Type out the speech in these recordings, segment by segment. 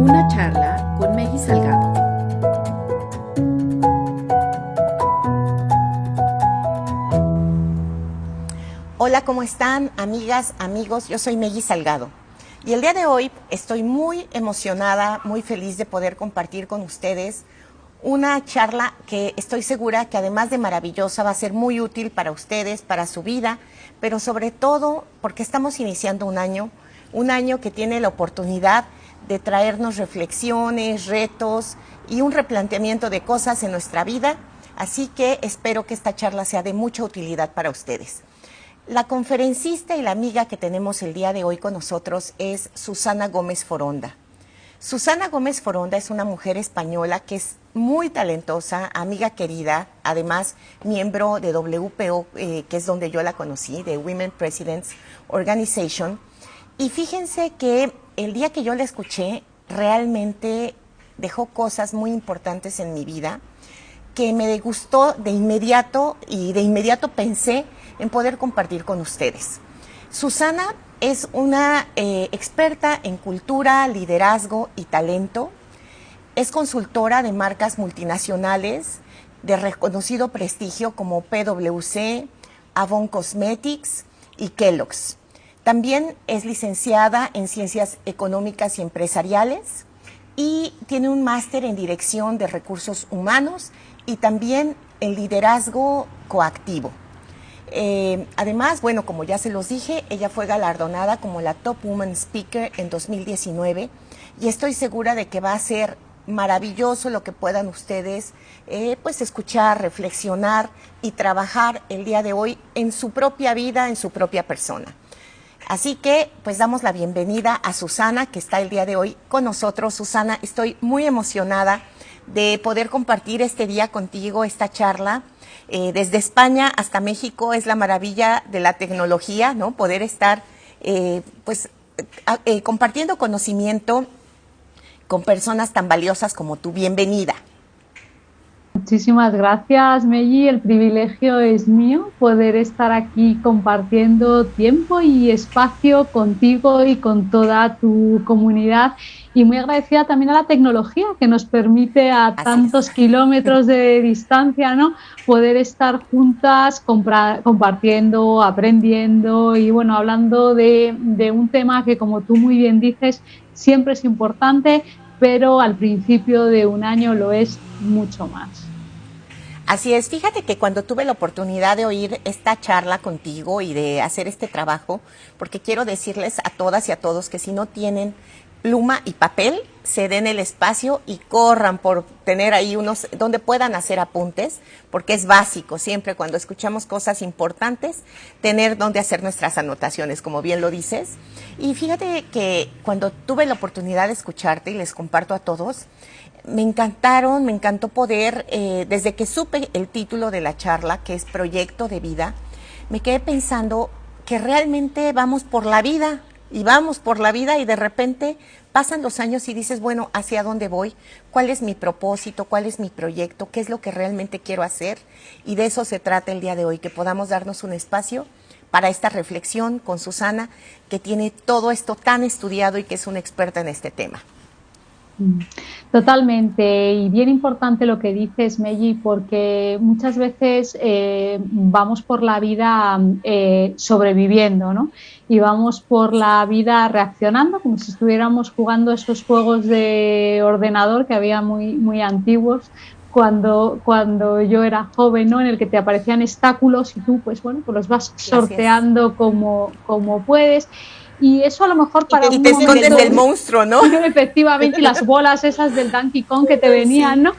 Una charla con Meggy Salgado. Hola, ¿cómo están, amigas, amigos? Yo soy Meggy Salgado y el día de hoy estoy muy emocionada, muy feliz de poder compartir con ustedes una charla que estoy segura que además de maravillosa va a ser muy útil para ustedes, para su vida, pero sobre todo porque estamos iniciando un año que tiene la oportunidad de traernos reflexiones, retos y un replanteamiento de cosas en nuestra vida, así que espero que esta charla sea de mucha utilidad para ustedes. La conferencista y la amiga que tenemos el día de hoy con nosotros es Susana Gómez Foronda. Susana Gómez Foronda es una mujer española que es muy talentosa, amiga querida, además miembro de WPO, que es donde yo la conocí, de Women Presidents Organization. Y fíjense que el día que yo la escuché, realmente dejó cosas muy importantes en mi vida, que me gustó de inmediato y de inmediato pensé en poder compartir con ustedes. Susana es una experta en cultura, liderazgo y talento. Es consultora de marcas multinacionales de reconocido prestigio como PwC, Avon Cosmetics y Kellogg's. También es licenciada en Ciencias Económicas y Empresariales y tiene un máster en Dirección de Recursos Humanos y también en Liderazgo Coactivo. Además, bueno, como ya se los dije, ella fue galardonada como la Top Woman Speaker en 2019 y estoy segura de que va a ser maravilloso lo que puedan ustedes pues escuchar, reflexionar y trabajar el día de hoy en su propia vida, en su propia persona. Así que pues damos la bienvenida a Susana, que está el día de hoy con nosotros. Susana, estoy muy emocionada de poder compartir este día contigo, esta charla. Desde España hasta México es la maravilla de la tecnología, ¿no? Poder estar compartiendo conocimiento con personas tan valiosas como tú. Bienvenida. Muchísimas gracias, Meggy. El privilegio es mío poder estar aquí compartiendo tiempo y espacio contigo y con toda tu comunidad. Y muy agradecida también a la tecnología que nos permite a Así es. tantos kilómetros de distancia, ¿no? Poder estar juntas compartiendo, aprendiendo y bueno, hablando de un tema que, como tú muy bien dices, siempre es importante, pero al principio de un año lo es mucho más. Así es, fíjate que cuando tuve la oportunidad de oír esta charla contigo y de hacer este trabajo, porque quiero decirles a todas y a todos que si no tienen pluma y papel, se den el espacio y corran por tener ahí unos donde puedan hacer apuntes, porque es básico siempre cuando escuchamos cosas importantes, tener donde hacer nuestras anotaciones, como bien lo dices. Y fíjate que cuando tuve la oportunidad de escucharte, y les comparto a todos, me encantó poder, desde que supe el título de la charla, que es Proyecto de Vida, me quedé pensando que realmente vamos por la vida y de repente pasan los años y dices, bueno, ¿hacia dónde voy? ¿Cuál es mi propósito? ¿Cuál es mi proyecto? ¿Qué es lo que realmente quiero hacer? Y de eso se trata el día de hoy, que podamos darnos un espacio para esta reflexión con Susana, que tiene todo esto tan estudiado y que es una experta en este tema. Totalmente, y bien importante lo que dices, Meggy, porque muchas veces vamos por la vida sobreviviendo, ¿no? Y vamos por la vida reaccionando, como si estuviéramos jugando esos juegos de ordenador que había muy antiguos. Cuando yo era joven, ¿no? En el que te aparecían obstáculos y tú, pues bueno, pues los vas Así es. sorteando como puedes. Y eso a lo mejor para Y un te escondes momento del monstruo, ¿no? efectivamente, y las bolas esas del Donkey Kong que te venían, Sí, ¿no?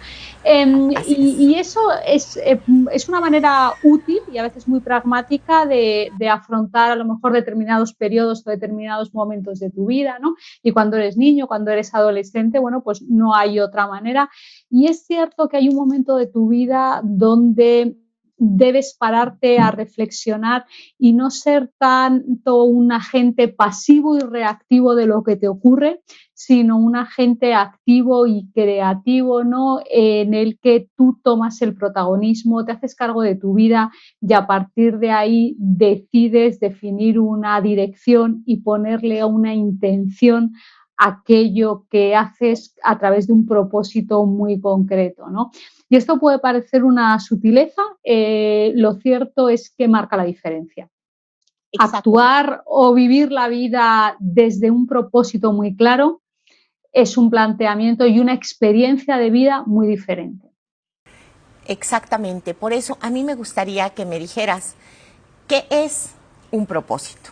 así es. Y eso es una manera útil y a veces muy pragmática de afrontar a lo mejor determinados periodos o determinados momentos de tu vida, ¿no? Y cuando eres niño, cuando eres adolescente, bueno, pues no hay otra manera. Y es cierto que hay un momento de tu vida donde debes pararte a reflexionar y no ser tanto un agente pasivo y reactivo de lo que te ocurre, sino un agente activo y creativo, ¿no? En el que tú tomas el protagonismo, te haces cargo de tu vida y a partir de ahí decides definir una dirección y ponerle una intención aquello que haces a través de un propósito muy concreto, ¿no? Y esto puede parecer una sutileza, lo cierto es que marca la diferencia. Exacto. Actuar o vivir la vida desde un propósito muy claro es un planteamiento y una experiencia de vida muy diferente. Exactamente. Por eso a mí me gustaría que me dijeras, ¿qué es un propósito?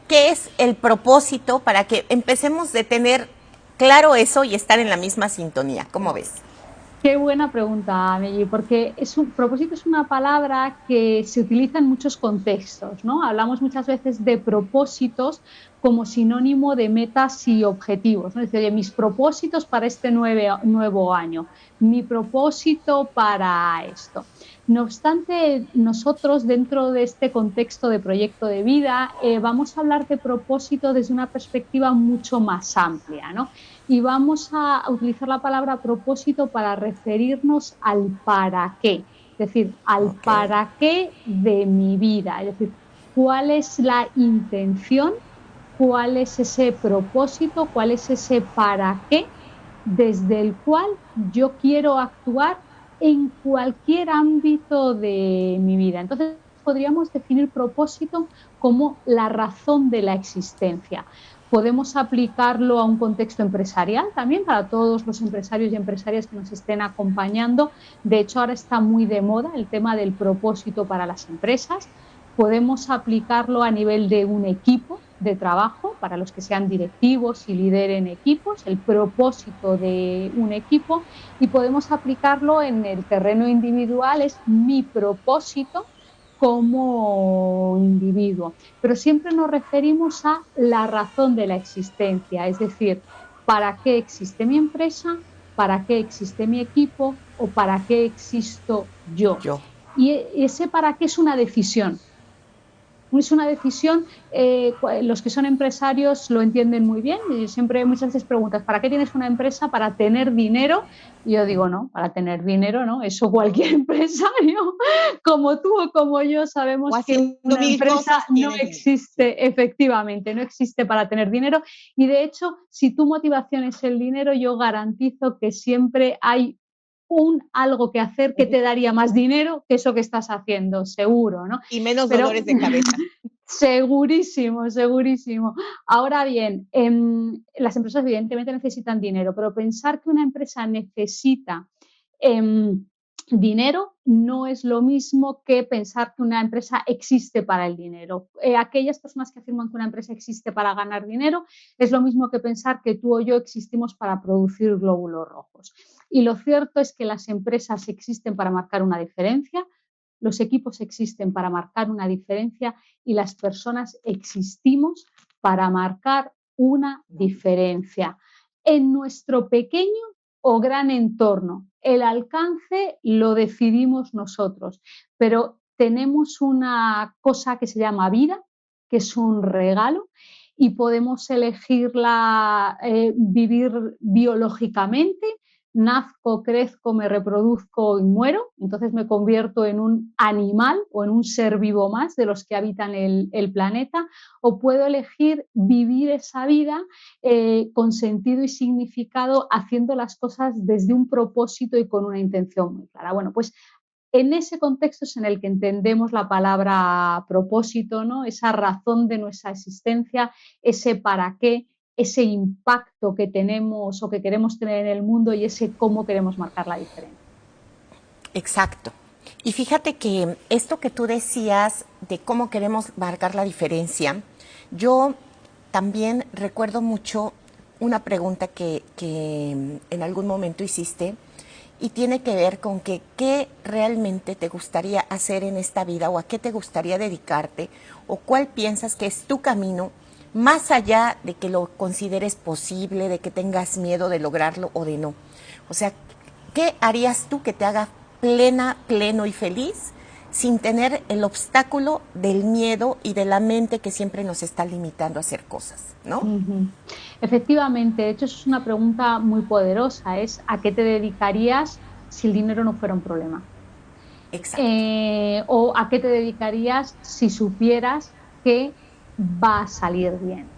¿Qué es el propósito para que empecemos de tener claro eso y estar en la misma sintonía? ¿Cómo ves? Qué buena pregunta, Meggy, porque propósito es una palabra que se utiliza en muchos contextos, ¿no? Hablamos muchas veces de propósitos como sinónimo de metas y objetivos, ¿no? Es decir, oye, mis propósitos para este nuevo año, mi propósito para esto. No obstante, nosotros dentro de este contexto de proyecto de vida vamos a hablar de propósito desde una perspectiva mucho más amplia, ¿no? Y vamos a utilizar la palabra propósito para referirnos al para qué, es decir, al Ok. para qué de mi vida, es decir, cuál es la intención, cuál es ese propósito, cuál es ese para qué desde el cual yo quiero actuar en cualquier ámbito de mi vida. Entonces, podríamos definir propósito como la razón de la existencia. Podemos aplicarlo a un contexto empresarial también para todos los empresarios y empresarias que nos estén acompañando. De hecho, ahora está muy de moda el tema del propósito para las empresas. Podemos aplicarlo a nivel de un equipo de trabajo para los que sean directivos y lideren equipos, el propósito de un equipo, y podemos aplicarlo en el terreno individual, es mi propósito como individuo. Pero siempre nos referimos a la razón de la existencia, es decir, ¿para qué existe mi empresa? ¿Para qué existe mi equipo? ¿O para qué existo yo? Yo. Y ese para qué es una decisión. Es una decisión, los que son empresarios lo entienden muy bien. Y siempre muchas veces preguntas, ¿para qué tienes una empresa? ¿Para tener dinero? Y yo digo, no, para tener dinero, ¿no? Eso cualquier empresario, como tú o como yo, O sabemos que haciendo una mil empresa cosas no tienes dinero. Sí. existe, efectivamente, no existe para tener dinero. Y de hecho, si tu motivación es el dinero, yo garantizo que siempre hay algo que hacer que te daría más dinero que eso que estás haciendo, seguro, ¿no? Y menos Pero dolores de cabeza. segurísimo, segurísimo. Ahora bien, las empresas evidentemente necesitan dinero, pero pensar que una empresa necesita dinero no es lo mismo que pensar que una empresa existe para el dinero. Aquellas personas que afirman que una empresa existe para ganar dinero es lo mismo que pensar que tú o yo existimos para producir glóbulos rojos. Y lo cierto es que las empresas existen para marcar una diferencia, los equipos existen para marcar una diferencia y las personas existimos para marcar una diferencia en nuestro pequeño o gran entorno. El alcance lo decidimos nosotros, pero tenemos una cosa que se llama vida, que es un regalo y podemos elegirla, vivir biológicamente. Nazco, crezco, me reproduzco y muero, entonces me convierto en un animal o en un ser vivo más de los que habitan el planeta, o puedo elegir vivir esa vida con sentido y significado, haciendo las cosas desde un propósito y con una intención muy clara. Bueno, pues en ese contexto es en el que entendemos la palabra propósito, ¿no? Esa razón de nuestra existencia, ese para qué, ese impacto que tenemos o que queremos tener en el mundo y ese cómo queremos marcar la diferencia. Exacto. Y fíjate que esto que tú decías de cómo queremos marcar la diferencia, yo también recuerdo mucho una pregunta que en algún momento hiciste y tiene que ver con que qué realmente te gustaría hacer en esta vida o a qué te gustaría dedicarte o cuál piensas que es tu camino más allá de que lo consideres posible, de que tengas miedo de lograrlo o de no. O sea, ¿qué harías tú que te haga pleno y feliz sin tener el obstáculo del miedo y de la mente que siempre nos está limitando a hacer cosas, ¿no? Efectivamente, de hecho, eso es una pregunta muy poderosa, es ¿a qué te dedicarías si el dinero no fuera un problema? Exacto. ¿O a qué te dedicarías si supieras que va a salir bien?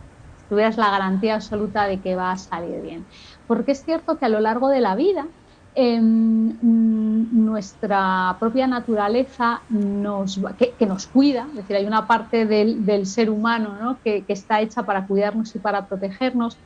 tuvieras la garantía absoluta de que va a salir bien. Porque es cierto que a lo largo de la vida nuestra propia naturaleza que nos cuida, es decir, hay una parte del ser humano, ¿no? que está hecha para cuidarnos y para protegernos,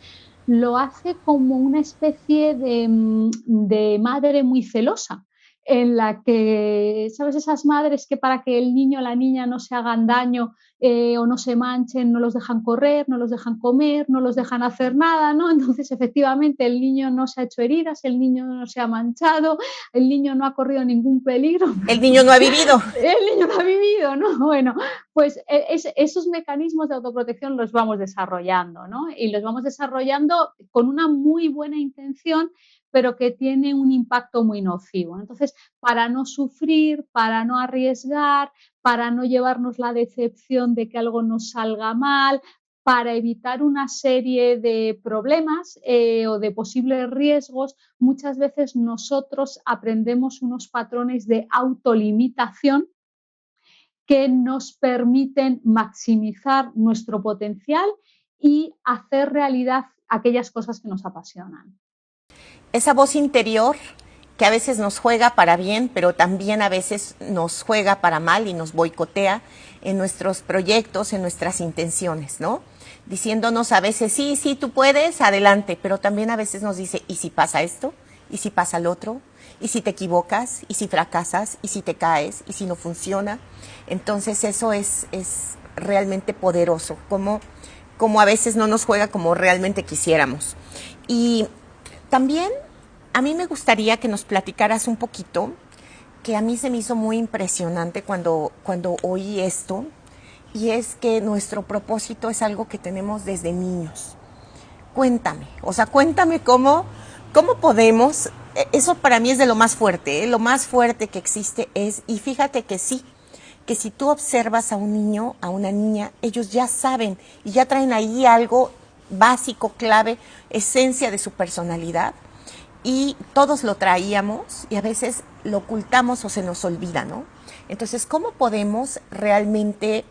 lo hace como una especie de madre muy celosa, en la que, ¿sabes? Esas madres que para que el niño o la niña no se hagan daño o no se manchen, no los dejan correr, no los dejan comer, no los dejan hacer nada, ¿no? Entonces, efectivamente, el niño no se ha hecho heridas, el niño no se ha manchado, el niño no ha corrido ningún peligro. El niño no ha vivido. El niño no ha vivido, ¿no? Bueno, pues esos mecanismos de autoprotección los vamos desarrollando, ¿no? Y los vamos desarrollando con una muy buena intención, pero que tiene un impacto muy nocivo. Entonces, para no sufrir, para no arriesgar, para no llevarnos la decepción de que algo nos salga mal, para evitar una serie de problemas o de posibles riesgos, muchas veces nosotros aprendemos unos patrones de autolimitación que nos permiten maximizar nuestro potencial y hacer realidad aquellas cosas que nos apasionan. Esa voz interior que a veces nos juega para bien, pero también a veces nos juega para mal y nos boicotea en nuestros proyectos, en nuestras intenciones, ¿no? Diciéndonos a veces, sí, sí, tú puedes, adelante, pero también a veces nos dice, ¿y si pasa esto? ¿Y si pasa el otro? ¿Y si te equivocas? ¿Y si fracasas? ¿Y si te caes? ¿Y si no funciona? Entonces eso es realmente poderoso, como a veces no nos juega como realmente quisiéramos. Y también a mí me gustaría que nos platicaras un poquito, que a mí se me hizo muy impresionante cuando oí esto, y es que nuestro propósito es algo que tenemos desde niños. Cuéntame, o sea, cuéntame cómo podemos, eso para mí es de lo más fuerte, lo más fuerte que existe es, y fíjate que sí, que si tú observas a un niño, a una niña, ellos ya saben y ya traen ahí algo básico, clave, esencia de su personalidad, y todos lo traíamos y a veces lo ocultamos o se nos olvida, ¿no? Entonces, ¿cómo podemos realmente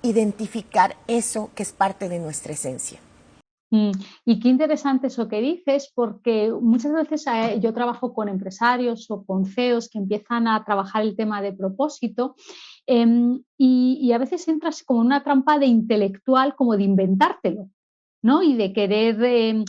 identificar eso que es parte de nuestra esencia? Y qué interesante eso que dices, porque muchas veces yo trabajo con empresarios o con CEOs que empiezan a trabajar el tema de propósito y a veces entras como en una trampa de intelectual, como de inventártelo. ¿No? Y de querer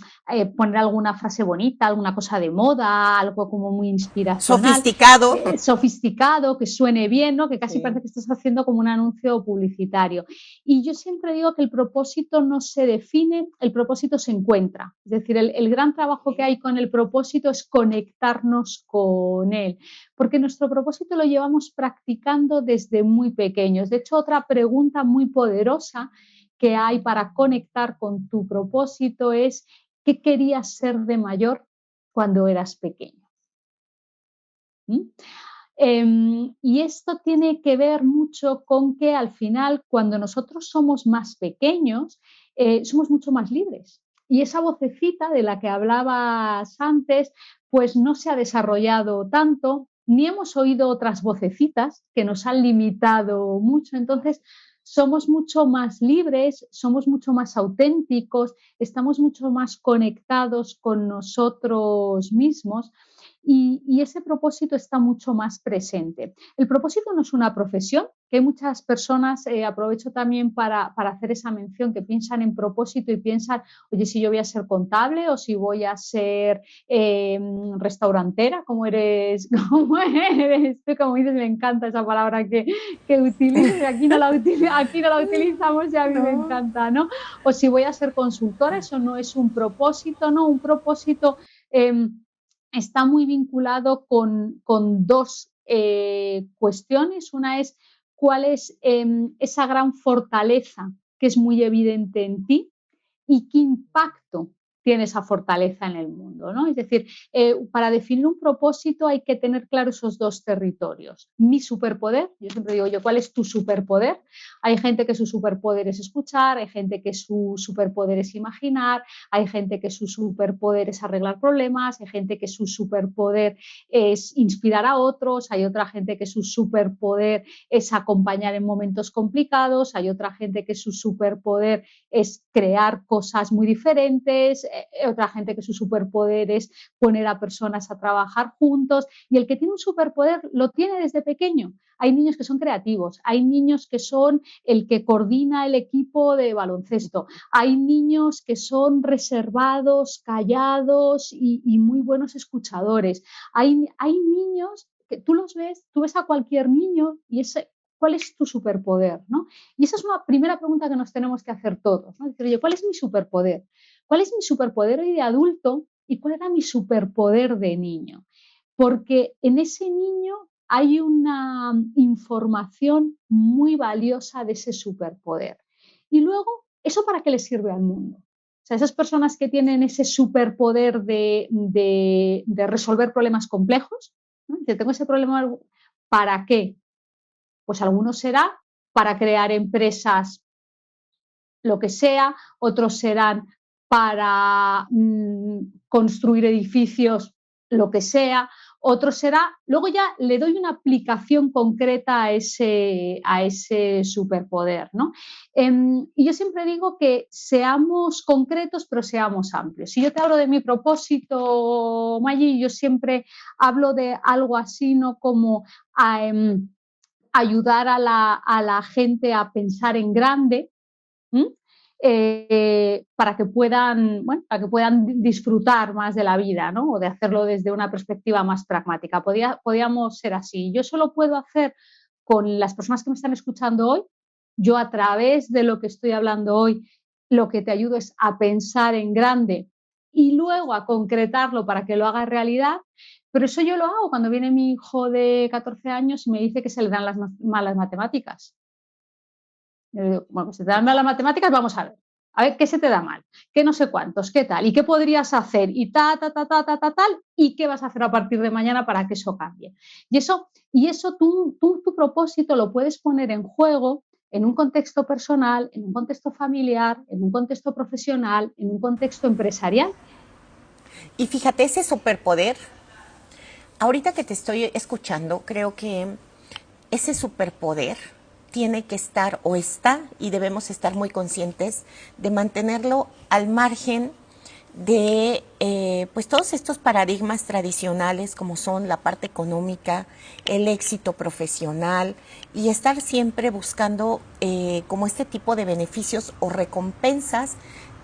poner alguna frase bonita, alguna cosa de moda, algo como muy inspiracional, Sofisticado. Sofisticado, que suene bien, ¿no? Que casi Sí. parece que estás haciendo como un anuncio publicitario. Y yo siempre digo que el propósito no se define, el propósito se encuentra. Es decir, el gran trabajo que hay con el propósito es conectarnos con él, porque nuestro propósito lo llevamos practicando desde muy pequeños. De hecho, otra pregunta muy poderosa que hay para conectar con tu propósito es ¿qué querías ser de mayor cuando eras pequeño? Y esto tiene que ver mucho con que al final, cuando nosotros somos más pequeños, somos mucho más libres. Y esa vocecita de la que hablabas antes, pues no se ha desarrollado tanto, ni hemos oído otras vocecitas que nos han limitado mucho. Entonces, somos mucho más libres, somos mucho más auténticos, estamos mucho más conectados con nosotros mismos y ese propósito está mucho más presente. El propósito no es una profesión, que hay muchas personas, aprovecho también para hacer esa mención, que piensan en propósito y piensan, oye, si yo voy a ser contable o si voy a ser restaurantera, como eres, tú como dices, me encanta esa palabra que utilizas, aquí no la utilizamos y a mí me encanta, ¿no? O si voy a ser consultora, eso no es un propósito, ¿no? Un propósito está muy vinculado con dos cuestiones. Una es cuál es esa gran fortaleza que es muy evidente en ti y qué impacto tiene esa fortaleza en el mundo, ¿no? Es decir, para definir un propósito hay que tener claro esos dos territorios. Mi superpoder, yo siempre digo yo, ¿cuál es tu superpoder? Hay gente que su superpoder es escuchar, hay gente que su superpoder es imaginar, hay gente que su superpoder es arreglar problemas, hay gente que su superpoder es inspirar a otros, hay otra gente que su superpoder es acompañar en momentos complicados, hay otra gente que su superpoder es crear cosas muy diferentes, otra gente que su superpoder es poner a personas a trabajar juntos, y el que tiene un superpoder lo tiene desde pequeño. Hay niños que son creativos, hay niños que son el que coordina el equipo de baloncesto, hay niños que son reservados, callados y muy buenos escuchadores. Hay niños que tú los ves, tú ves a cualquier niño y ¿cuál es tu superpoder? ¿No? Y esa es una primera pregunta que nos tenemos que hacer todos, ¿no? Decir, oye, ¿cuál es mi superpoder? ¿Cuál es mi superpoder hoy de adulto y cuál era mi superpoder de niño? Porque en ese niño hay una información muy valiosa de ese superpoder. Y luego, ¿eso para qué le sirve al mundo? O sea, esas personas que tienen ese superpoder de resolver problemas complejos, ¿no? Si tengo ese problema, ¿para qué? Pues algunos será para crear empresas, lo que sea, otros serán para construir edificios, lo que sea, otro será, luego ya le doy una aplicación concreta a ese superpoder, ¿no? Y yo siempre digo que seamos concretos, pero seamos amplios. Si yo te hablo de mi propósito, Maggi, yo siempre hablo de algo así, ¿no? Como ayudar a la gente a pensar en grande, para que puedan disfrutar más de la vida, ¿no? O de hacerlo desde una perspectiva más pragmática. Podíamos ser así. Yo solo puedo hacer con las personas que me están escuchando hoy, yo a través de lo que estoy hablando hoy, lo que te ayudo es a pensar en grande y luego a concretarlo para que lo haga realidad. Pero eso yo lo hago cuando viene mi hijo de 14 años y me dice que se le dan las malas matemáticas. Yo digo, bueno, pues si te dan mal las matemáticas, vamos a ver qué se te da mal, qué no sé cuántos, qué tal, y qué podrías hacer, y tal, y qué vas a hacer a partir de mañana para que eso cambie. Y eso tu propósito lo puedes poner en juego en un contexto personal, en un contexto familiar, en un contexto profesional, en un contexto empresarial. Y fíjate, ese superpoder, ahorita que te estoy escuchando, creo que ese superpoder tiene que estar o está, y debemos estar muy conscientes de mantenerlo al margen de pues todos estos paradigmas tradicionales como son la parte económica, el éxito profesional, y estar siempre buscando como este tipo de beneficios o recompensas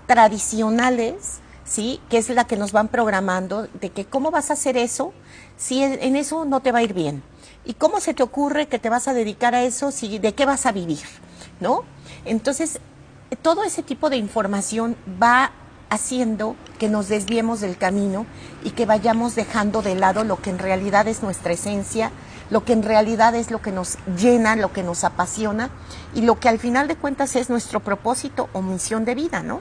tradicionales, ¿sí? Que es la que nos van programando de que cómo vas a hacer eso si en eso no te va a ir bien. ¿Y cómo se te ocurre que te vas a dedicar a eso si de qué vas a vivir? ¿No? Entonces, todo ese tipo de información va haciendo que nos desviemos del camino y que vayamos dejando de lado lo que en realidad es nuestra esencia, lo que en realidad es lo que nos llena, lo que nos apasiona y lo que al final de cuentas es nuestro propósito o misión de vida, ¿no?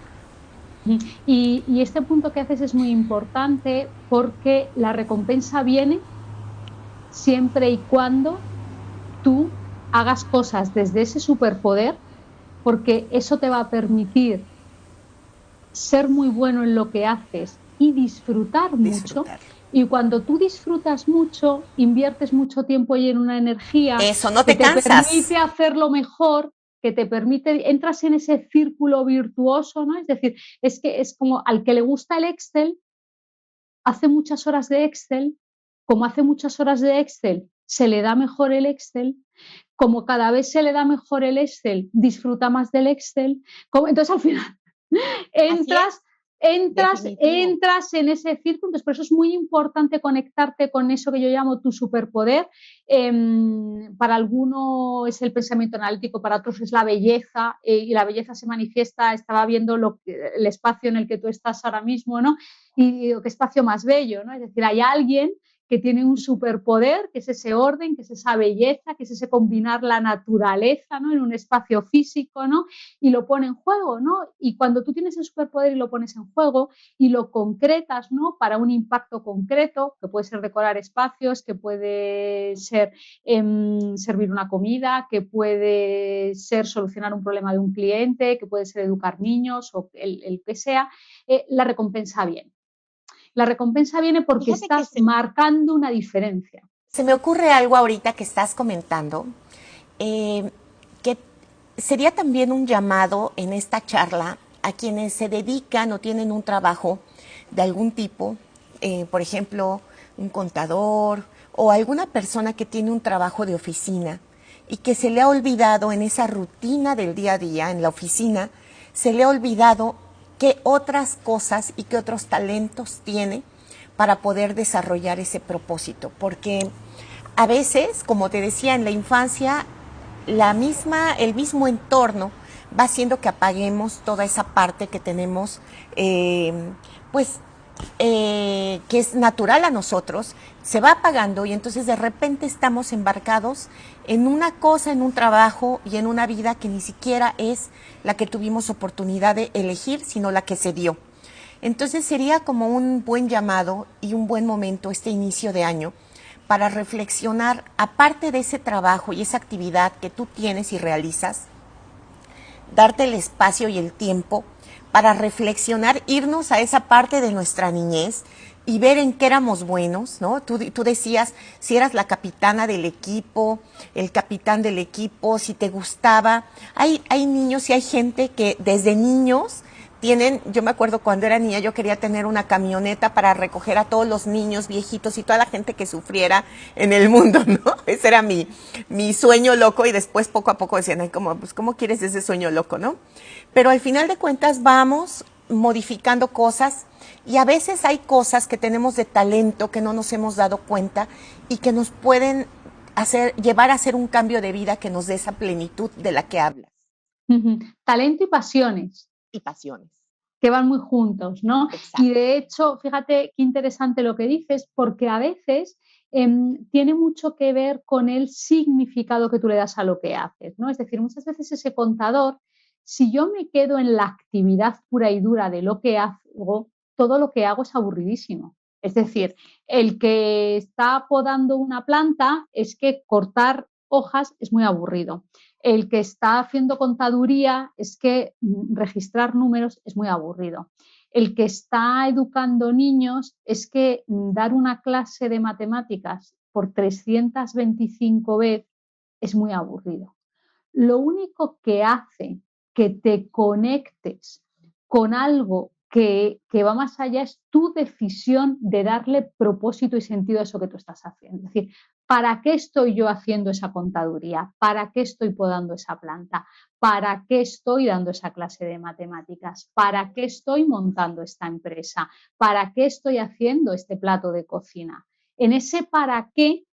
Y este punto que haces es muy importante porque la recompensa viene siempre y cuando tú hagas cosas desde ese superpoder, porque eso te va a permitir ser muy bueno en lo que haces y disfrutar mucho. Y cuando tú disfrutas mucho, inviertes mucho tiempo y en una energía eso, no que te cansas. permite hacerlo mejor, que te permite, entras en ese círculo virtuoso, ¿no? Es decir, es que es como al que le gusta el Excel, hace muchas horas de Excel, como hace muchas horas de Excel, se le da mejor el Excel, como cada vez se le da mejor el Excel, disfruta más del Excel, entonces al final entras en ese círculo. Entonces, por eso es muy importante conectarte con eso que yo llamo tu superpoder. Para algunos es el pensamiento analítico, para otros es la belleza, y la belleza se manifiesta, estaba viendo el espacio en el que tú estás ahora mismo, ¿no? Y digo, qué espacio más bello, ¿no? Es decir, hay alguien que tiene un superpoder, que es ese orden, que es esa belleza, que es ese combinar la naturaleza, ¿no? En un espacio físico, ¿no? Y lo pone en juego, ¿no? Y cuando tú tienes el superpoder y lo pones en juego y lo concretas, ¿no? Para un impacto concreto, que puede ser decorar espacios, que puede ser servir una comida, que puede ser solucionar un problema de un cliente, que puede ser educar niños o el que sea, la recompensa viene. La recompensa viene porque Fíjate que estás marcando una diferencia. se me ocurre algo ahorita que estás comentando, que sería también un llamado en esta charla a quienes se dedican o tienen un trabajo de algún tipo, por ejemplo, un contador o alguna persona que tiene un trabajo de oficina y que se le ha olvidado en esa rutina del día a día en la oficina, se le ha olvidado qué otras cosas y qué otros talentos tiene para poder desarrollar ese propósito, porque a veces, como te decía, en la infancia el mismo entorno va haciendo que apaguemos toda esa parte que tenemos, pues, que es natural a nosotros, se va apagando y entonces de repente estamos embarcados en una cosa, en un trabajo y en una vida que ni siquiera es la que tuvimos oportunidad de elegir, sino la que se dio. Entonces sería como un buen llamado y un buen momento este inicio de año para reflexionar, aparte de ese trabajo y esa actividad que tú tienes y realizas, darte el espacio y el tiempo para reflexionar, irnos a esa parte de nuestra niñez y ver en qué éramos buenos, ¿no? Tú decías si eras la capitana del equipo, el capitán del equipo, si te gustaba. Hay niños y hay gente que desde niños yo me acuerdo cuando era niña, yo quería tener una camioneta para recoger a todos los niños viejitos y toda la gente que sufriera en el mundo, ¿no? Ese era mi sueño loco y después poco a poco decían, ay, pues, ¿cómo quieres ese sueño loco, no? Pero al final de cuentas vamos modificando cosas y a veces hay cosas que tenemos de talento que no nos hemos dado cuenta y que nos pueden llevar a hacer un cambio de vida que nos dé esa plenitud de la que hablas. Talento y pasiones. Y pasiones. Que van muy juntos, ¿no? Exacto. Y de hecho, fíjate qué interesante lo que dices, porque a veces tiene mucho que ver con el significado que tú le das a lo que haces, ¿no? Es decir, muchas veces ese contador, si yo me quedo en la actividad pura y dura de lo que hago, todo lo que hago es aburridísimo. Es decir, el que está podando una planta es que cortar hojas es muy aburrido. El que está haciendo contaduría es que registrar números es muy aburrido. El que está educando niños es que dar una clase de matemáticas por 325 veces es muy aburrido. Lo único que hace que te conectes con algo que va más allá es tu decisión de darle propósito y sentido a eso que tú estás haciendo. Es decir, ¿para qué estoy yo haciendo esa contaduría? ¿Para qué estoy podando esa planta? ¿Para qué estoy dando esa clase de matemáticas? ¿Para qué estoy montando esta empresa? ¿Para qué estoy haciendo este plato de cocina? En ese para qué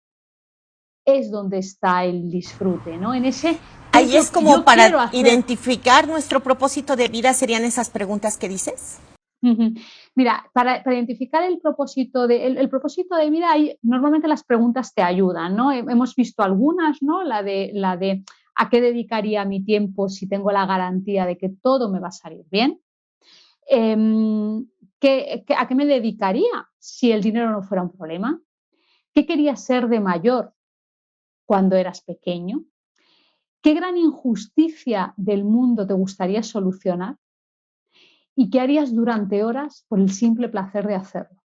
es donde está el disfrute, ¿no? En ese ahí es como para hacer. Identificar nuestro propósito de vida, serían esas preguntas que dices. Mira, para identificar el propósito de vida, normalmente las preguntas te ayudan, ¿no? Hemos visto algunas, ¿no? La de ¿a qué dedicaría mi tiempo si tengo la garantía de que todo me va a salir bien? ¿A qué me dedicaría si el dinero no fuera un problema? ¿Qué querías ser de mayor cuando eras pequeño? ¿Qué gran injusticia del mundo te gustaría solucionar? ¿Y qué harías durante horas por el simple placer de hacerlo?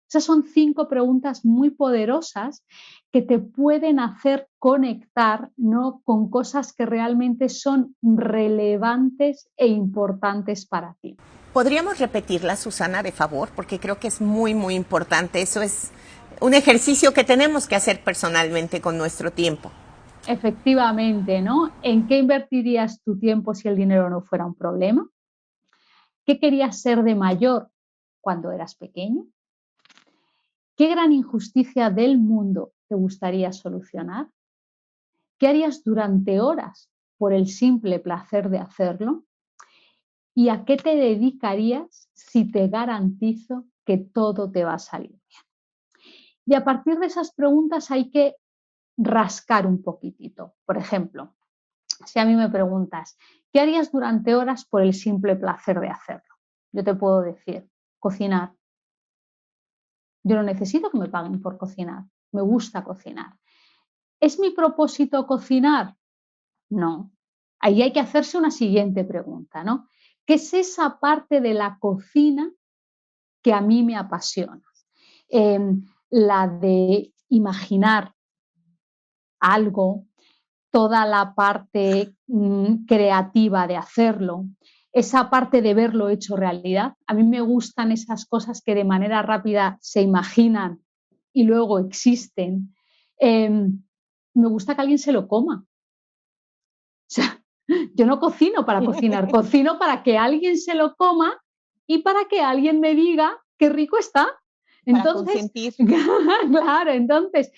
Esas son 5 preguntas muy poderosas que te pueden hacer conectar, ¿no?, con cosas que realmente son relevantes e importantes para ti. ¿Podríamos repetirla, Susana, de favor? Porque creo que es muy, muy importante. Eso es un ejercicio que tenemos que hacer personalmente con nuestro tiempo. Efectivamente, ¿no? ¿En qué invertirías tu tiempo si el dinero no fuera un problema? ¿Qué querías ser de mayor cuando eras pequeño? ¿Qué gran injusticia del mundo te gustaría solucionar? ¿Qué harías durante horas por el simple placer de hacerlo? ¿Y a qué te dedicarías si te garantizo que todo te va a salir bien? Y a partir de esas preguntas hay que rascar un poquitito. Por ejemplo, si a mí me preguntas, ¿qué harías durante horas por el simple placer de hacerlo? Yo te puedo decir, cocinar. Yo no necesito que me paguen por cocinar. Me gusta cocinar. ¿Es mi propósito cocinar? No. Ahí hay que hacerse una siguiente pregunta, ¿no? ¿Qué es esa parte de la cocina que a mí me apasiona? Eh, la de imaginar algo, toda la parte creativa de hacerlo, esa parte de verlo hecho realidad. A mí me gustan esas cosas que de manera rápida se imaginan y luego existen. Me gusta que alguien se lo coma. O sea, yo no cocino para cocinar, cocino para que alguien se lo coma y para que alguien me diga qué rico está. Para Entonces, consentir. claro, entonces,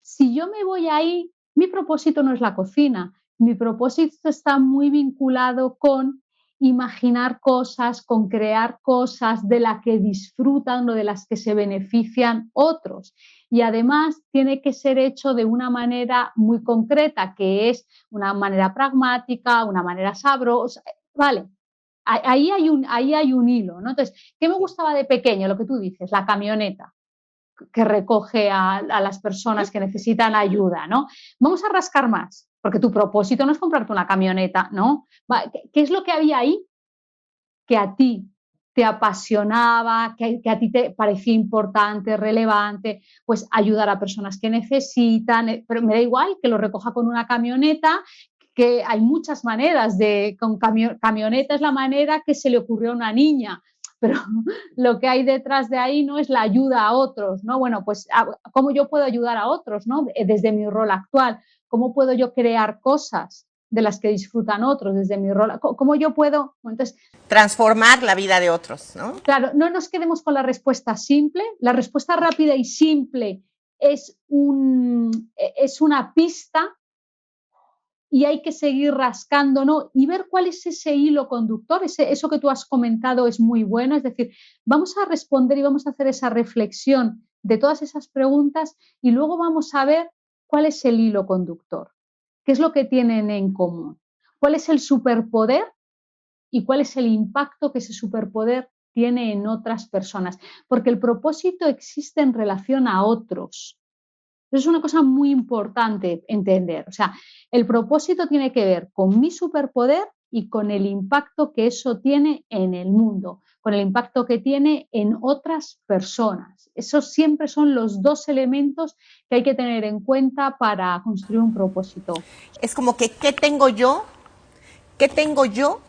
si yo me voy ahí, mi propósito no es la cocina, mi propósito está muy vinculado con imaginar cosas, con crear cosas de las que disfrutan o de las que se benefician otros. Y además tiene que ser hecho de una manera muy concreta, que es una manera pragmática, una manera sabrosa. Vale, ahí hay un hilo, ¿no? Entonces, ¿qué me gustaba de pequeño? Lo que tú dices, la camioneta que recoge a las personas que necesitan ayuda, ¿no? Vamos a rascar más, porque tu propósito no es comprarte una camioneta, ¿no? ¿Qué es lo que había ahí que a ti te apasionaba, que a ti te parecía importante, relevante, pues ayudar a personas que necesitan, pero me da igual que lo recoja con una camioneta, que hay muchas maneras con camioneta es la manera que se le ocurrió a una niña, pero lo que hay detrás de ahí no es la ayuda a otros, ¿no? Bueno, pues cómo yo puedo ayudar a otros, ¿no? Desde mi rol actual, cómo puedo yo crear cosas de las que disfrutan otros desde mi rol, cómo yo puedo, entonces, Transformar la vida de otros, ¿no? claro, no nos quedemos con la respuesta simple, la respuesta rápida y simple es una pista y hay que seguir rascando, ¿no? Y ver cuál es ese hilo conductor. Eso que tú has comentado es muy bueno, es decir, vamos a responder y vamos a hacer esa reflexión de todas esas preguntas y luego vamos a ver cuál es el hilo conductor, qué es lo que tienen en común, cuál es el superpoder y cuál es el impacto que ese superpoder tiene en otras personas, porque el propósito existe en relación a otros. Eso es una cosa muy importante entender. O sea, el propósito tiene que ver con mi superpoder y con el impacto que eso tiene en el mundo, con el impacto que tiene en otras personas. Esos siempre son los dos elementos que hay que tener en cuenta para construir un propósito. Es como que, ¿qué tengo yo? ¿Qué tengo yo?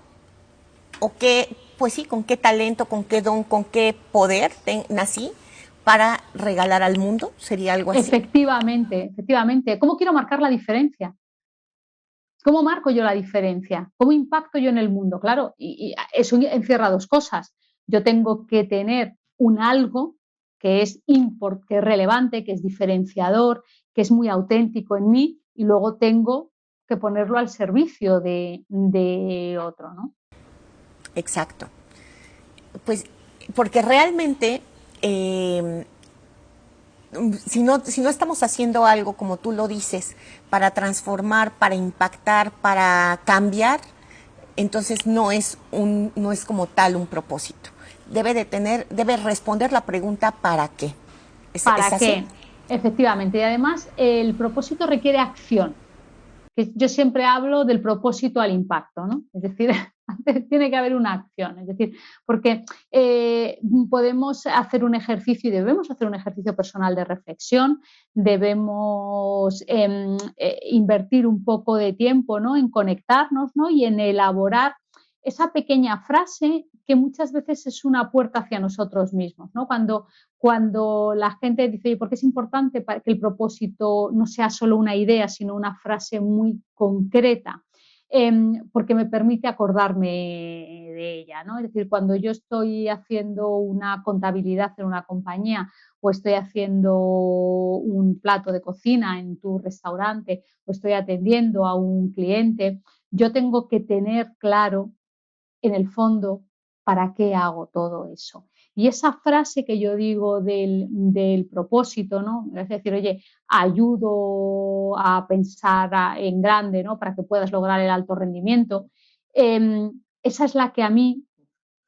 ¿O qué, pues sí, con qué talento, con qué don, con qué poder nací para regalar al mundo? ¿Sería algo así? Efectivamente, efectivamente. ¿Cómo quiero marcar la diferencia? ¿Cómo marco yo la diferencia? ¿Cómo impacto yo en el mundo? Claro, y eso encierra dos cosas. Yo tengo que tener un algo que es que es relevante, que es diferenciador, que es muy auténtico en mí, y luego tengo que ponerlo al servicio de otro, ¿no? Exacto. Pues porque realmente si no estamos haciendo algo, como tú lo dices, para transformar, para impactar, para cambiar, entonces no es como tal un propósito. Debe responder la pregunta ¿para qué? ¿Es ¿Para así? qué? Efectivamente. Y además, el propósito requiere acción. Que yo siempre hablo del propósito al impacto, ¿no? Es decir, tiene que haber una acción, es decir, porque podemos hacer un ejercicio y debemos hacer un ejercicio personal de reflexión, debemos invertir un poco de tiempo, ¿no? En conectarnos, ¿no? Y en elaborar esa pequeña frase que muchas veces es una puerta hacia nosotros mismos, ¿no? Cuando la gente dice, ¿por qué es importante para que el propósito no sea solo una idea, sino una frase muy concreta? Porque me permite acordarme de ella, ¿no? Es decir, cuando yo estoy haciendo una contabilidad en una compañía o estoy haciendo un plato de cocina en tu restaurante o estoy atendiendo a un cliente, yo tengo que tener claro en el fondo para qué hago todo eso. Y esa frase que yo digo del propósito, ¿no? Es decir, oye, ayudo a pensar en grande, ¿no? Para que puedas lograr el alto rendimiento. Esa es la que a mí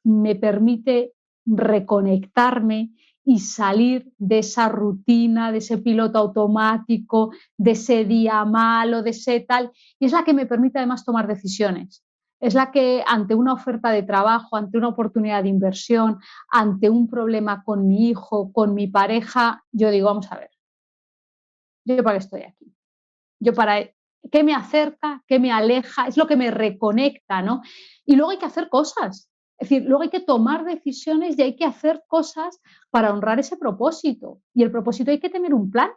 me permite reconectarme y salir de esa rutina, de ese piloto automático, de ese día malo, de ese tal, y es la que me permite además tomar decisiones. Es la que ante una oferta de trabajo, ante una oportunidad de inversión, ante un problema con mi hijo, con mi pareja, yo digo, vamos a ver, ¿yo para qué estoy aquí? Yo para qué me acerca, qué me aleja, es lo que me reconecta, ¿no? Y luego hay que hacer cosas. Es decir, luego hay que tomar decisiones y hay que hacer cosas para honrar ese propósito. Y el propósito hay que tener un plan.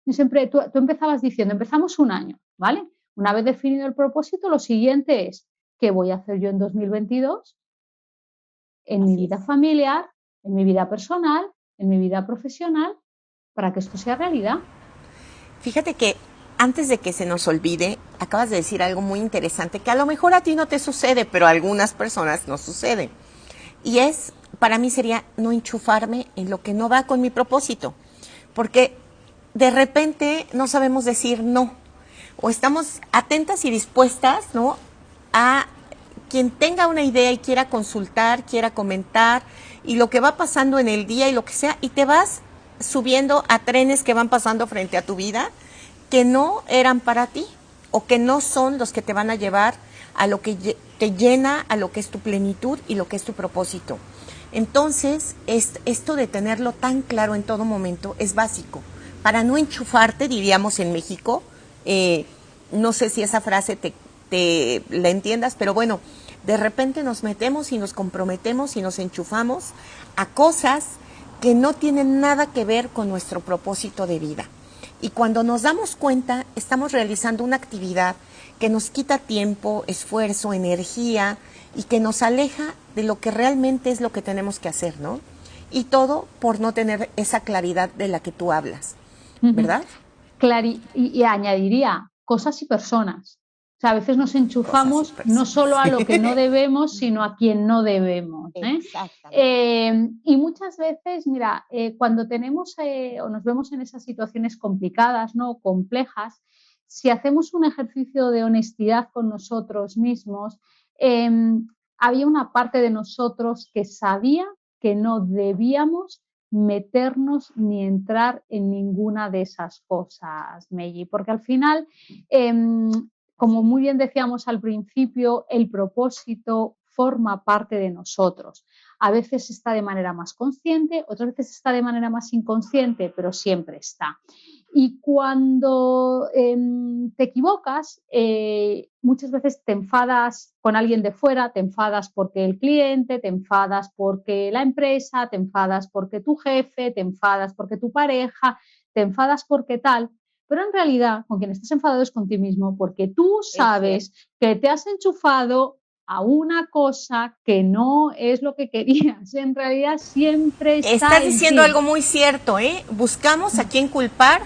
Yo siempre, tú empezabas diciendo, empezamos un año, ¿vale? Una vez definido el propósito, lo siguiente es, ¿qué voy a hacer yo en 2022? En mi vida familiar, en mi vida personal, en mi vida profesional, para que esto sea realidad. Fíjate que antes de que se nos olvide, acabas de decir algo muy interesante que a lo mejor a ti no te sucede, pero a algunas personas no sucede. Y es, para mí sería no enchufarme en lo que no va con mi propósito. Porque de repente no sabemos decir no. O estamos atentas y dispuestas, ¿no?, a quien tenga una idea y quiera consultar, quiera comentar, y lo que va pasando en el día y lo que sea, y te vas subiendo a trenes que van pasando frente a tu vida, que no eran para ti, o que no son los que te van a llevar a lo que te llena, a lo que es tu plenitud y lo que es tu propósito. Entonces, esto de tenerlo tan claro en todo momento es básico. Para no enchufarte, diríamos en México, no sé si esa frase te la entiendas, pero bueno, de repente nos metemos y nos comprometemos y nos enchufamos a cosas que no tienen nada que ver con nuestro propósito de vida. Y cuando nos damos cuenta, estamos realizando una actividad que nos quita tiempo, esfuerzo, energía y que nos aleja de lo que realmente es lo que tenemos que hacer, ¿no? Y todo por no tener esa claridad de la que tú hablas, ¿verdad? Y añadiría cosas y personas. O sea, a veces nos enchufamos no solo a lo que no debemos, sino a quien no debemos. Y muchas veces, mira, cuando tenemos o nos vemos en esas situaciones complicadas, ¿no?, complejas, si hacemos un ejercicio de honestidad con nosotros mismos, había una parte de nosotros que sabía que no debíamos meternos ni entrar en ninguna de esas cosas, Meji, porque al final, como muy bien decíamos al principio, el propósito forma parte de nosotros. A veces está de manera más consciente, otras veces está de manera más inconsciente, pero siempre está. Y cuando te equivocas, muchas veces te enfadas con alguien de fuera, te enfadas porque el cliente, te enfadas porque la empresa, te enfadas porque tu jefe, te enfadas porque tu pareja, te enfadas porque tal. Pero en realidad, con quien estás enfadado es contigo mismo, porque tú sabes que te has enchufado a una cosa que no es lo que querías. En realidad siempre está. Estás diciendo algo muy cierto, ¿eh? Buscamos a quién culpar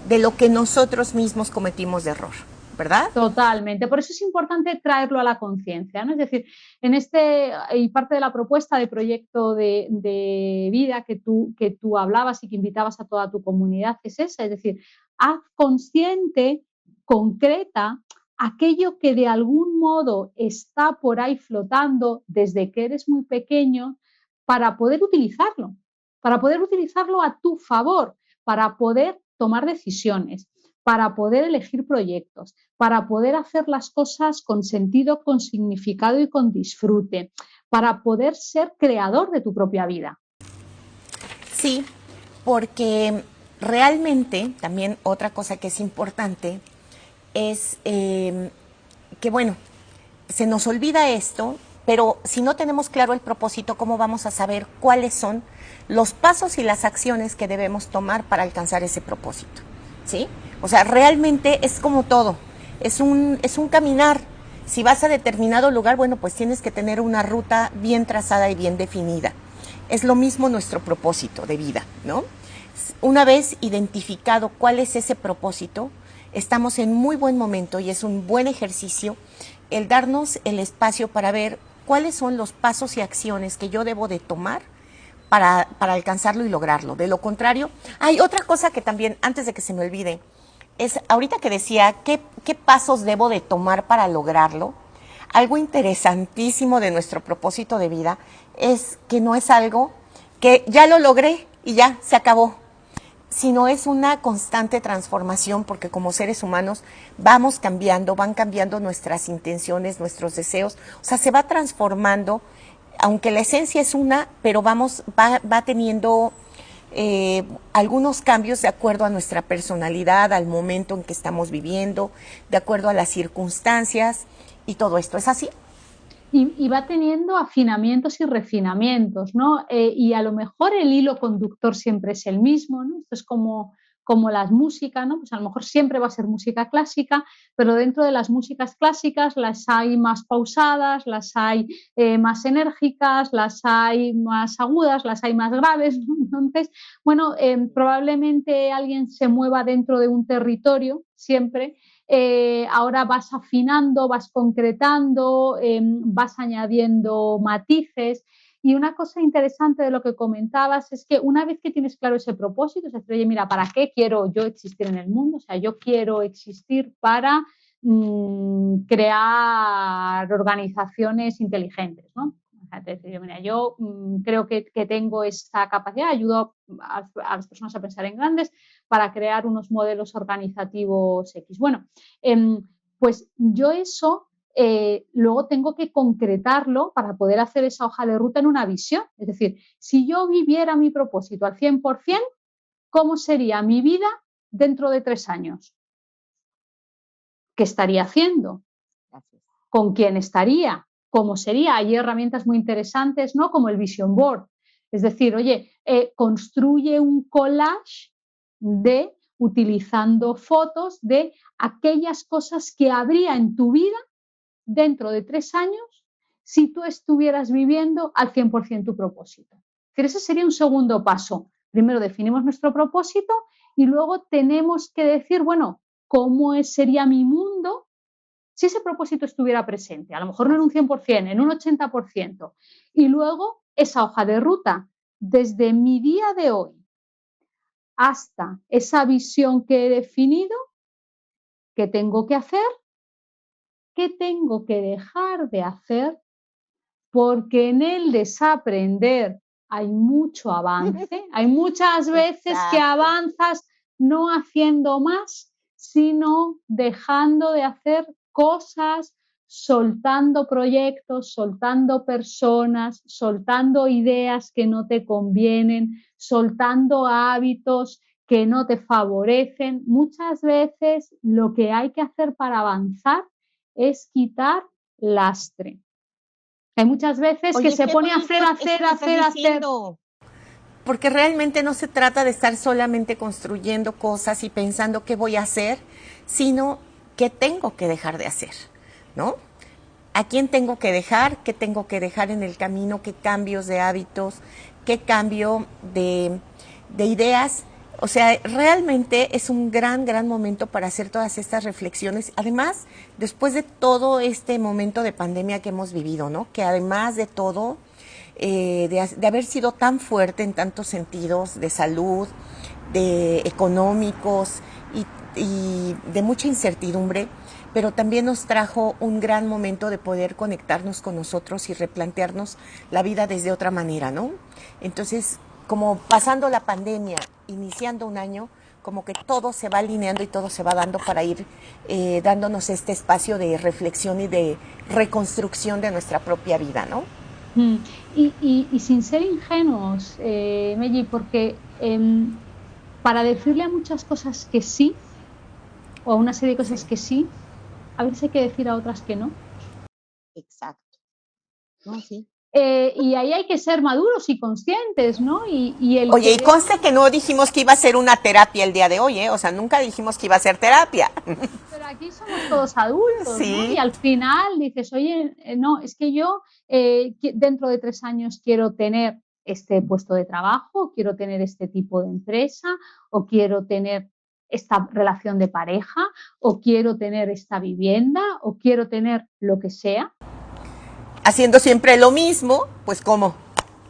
de lo que nosotros mismos cometimos de error, ¿verdad? Totalmente. Por eso es importante traerlo a la conciencia, ¿no? Es decir, y parte de la propuesta de proyecto de vida que tú hablabas y que invitabas a toda tu comunidad es esa, es decir, haz consciente, concreta, aquello que de algún modo está por ahí flotando desde que eres muy pequeño para poder utilizarlo a tu favor, para poder tomar decisiones, para poder elegir proyectos, para poder hacer las cosas con sentido, con significado y con disfrute, para poder ser creador de tu propia vida. Sí, porque realmente también otra cosa que es importante es que, bueno, se nos olvida esto, pero si no tenemos claro el propósito, ¿cómo vamos a saber cuáles son los pasos y las acciones que debemos tomar para alcanzar ese propósito? ¿Sí? O sea, realmente es como todo, es un caminar. Si vas a determinado lugar, bueno, pues tienes que tener una ruta bien trazada y bien definida. Es lo mismo nuestro propósito de vida, ¿no? Una vez identificado cuál es ese propósito, estamos en muy buen momento y es un buen ejercicio el darnos el espacio para ver cuáles son los pasos y acciones que yo debo de tomar para alcanzarlo y lograrlo. De lo contrario, hay otra cosa que también, antes de que se me olvide, es ahorita que decía, ¿qué pasos debo de tomar para lograrlo? Algo interesantísimo de nuestro propósito de vida es que no es algo que ya lo logré y ya se acabó, sino es una constante transformación, porque como seres humanos vamos cambiando, van cambiando nuestras intenciones, nuestros deseos, o sea, se va transformando, aunque la esencia es una, pero va teniendo algunos cambios de acuerdo a nuestra personalidad, al momento en que estamos viviendo, de acuerdo a las circunstancias y todo esto. ¿Es así? Y va teniendo afinamientos y refinamientos, ¿no? Y a lo mejor el hilo conductor siempre es el mismo, ¿no? Esto es como las músicas, ¿no? Pues a lo mejor siempre va a ser música clásica, pero dentro de las músicas clásicas las hay más pausadas, las hay más enérgicas, las hay más agudas, las hay más graves, ¿no? Entonces, bueno, probablemente alguien se mueva dentro de un territorio siempre. Ahora vas afinando, vas concretando, vas añadiendo matices. Y una cosa interesante de lo que comentabas es que una vez que tienes claro ese propósito, es decir, oye, mira, ¿para qué quiero yo existir en el mundo? O sea, yo quiero existir para crear organizaciones inteligentes, ¿no? Decir, mira, yo creo que tengo esa capacidad, ayudo a las personas a pensar en grandes para crear unos modelos organizativos X. Bueno, pues yo eso luego tengo que concretarlo para poder hacer esa hoja de ruta en una visión. Es decir, si yo viviera mi propósito al 100%, ¿cómo sería mi vida dentro de 3 años? ¿Qué estaría haciendo? ¿Con quién estaría? ¿Cómo sería? Hay herramientas muy interesantes, ¿no? Como el Vision Board. Es decir, oye, construye un collage utilizando fotos de aquellas cosas que habría en tu vida dentro de 3 años si tú estuvieras viviendo al 100% tu propósito. Pero ese sería un segundo paso. Primero definimos nuestro propósito y luego tenemos que decir, bueno, ¿cómo sería mi mundo si ese propósito estuviera presente? A lo mejor no en un 100%, en un 80%. Y luego esa hoja de ruta, desde mi día de hoy hasta esa visión que he definido, ¿qué tengo que hacer? ¿Qué tengo que dejar de hacer? Porque en el desaprender hay mucho avance, hay muchas veces que avanzas no haciendo más, sino dejando de hacer cosas, soltando proyectos, soltando personas, soltando ideas que no te convienen, soltando hábitos que no te favorecen. Muchas veces lo que hay que hacer para avanzar es quitar lastre. Hay muchas veces que se pone a hacer. Porque realmente no se trata de estar solamente construyendo cosas y pensando qué voy a hacer, sino qué tengo que dejar de hacer, ¿no? ¿A quién tengo que dejar? ¿Qué tengo que dejar en el camino? ¿Qué cambios de hábitos? ¿Qué cambio de ideas? O sea, realmente es un gran momento para hacer todas estas reflexiones. Además, después de todo este momento de pandemia que hemos vivido, ¿no? Que además de todo, de haber sido tan fuerte en tantos sentidos, de salud, de económicos y de mucha incertidumbre, pero también nos trajo un gran momento de poder conectarnos con nosotros y replantearnos la vida desde otra manera, ¿no? Entonces, como pasando la pandemia, iniciando un año, como que todo se va alineando y todo se va dando para ir dándonos este espacio de reflexión y de reconstrucción de nuestra propia vida, ¿no? Y sin ser ingenuos, Meji, porque para decirle a muchas cosas que sí, o a una serie de cosas que sí, a veces hay que decir a otras que no. Exacto. No, sí. Y ahí hay que ser maduros y conscientes, ¿no? Oye, y conste que no dijimos que iba a ser una terapia el día de hoy, ¿eh? O sea, nunca dijimos que iba a ser terapia. Pero aquí somos todos adultos, sí. ¿no? Y al final dices, oye, no, es que yo dentro de 3 años quiero tener este puesto de trabajo, quiero tener este tipo de empresa, o quiero tener esta relación de pareja, o quiero tener esta vivienda, o quiero tener lo que sea. Haciendo siempre lo mismo, pues ¿cómo?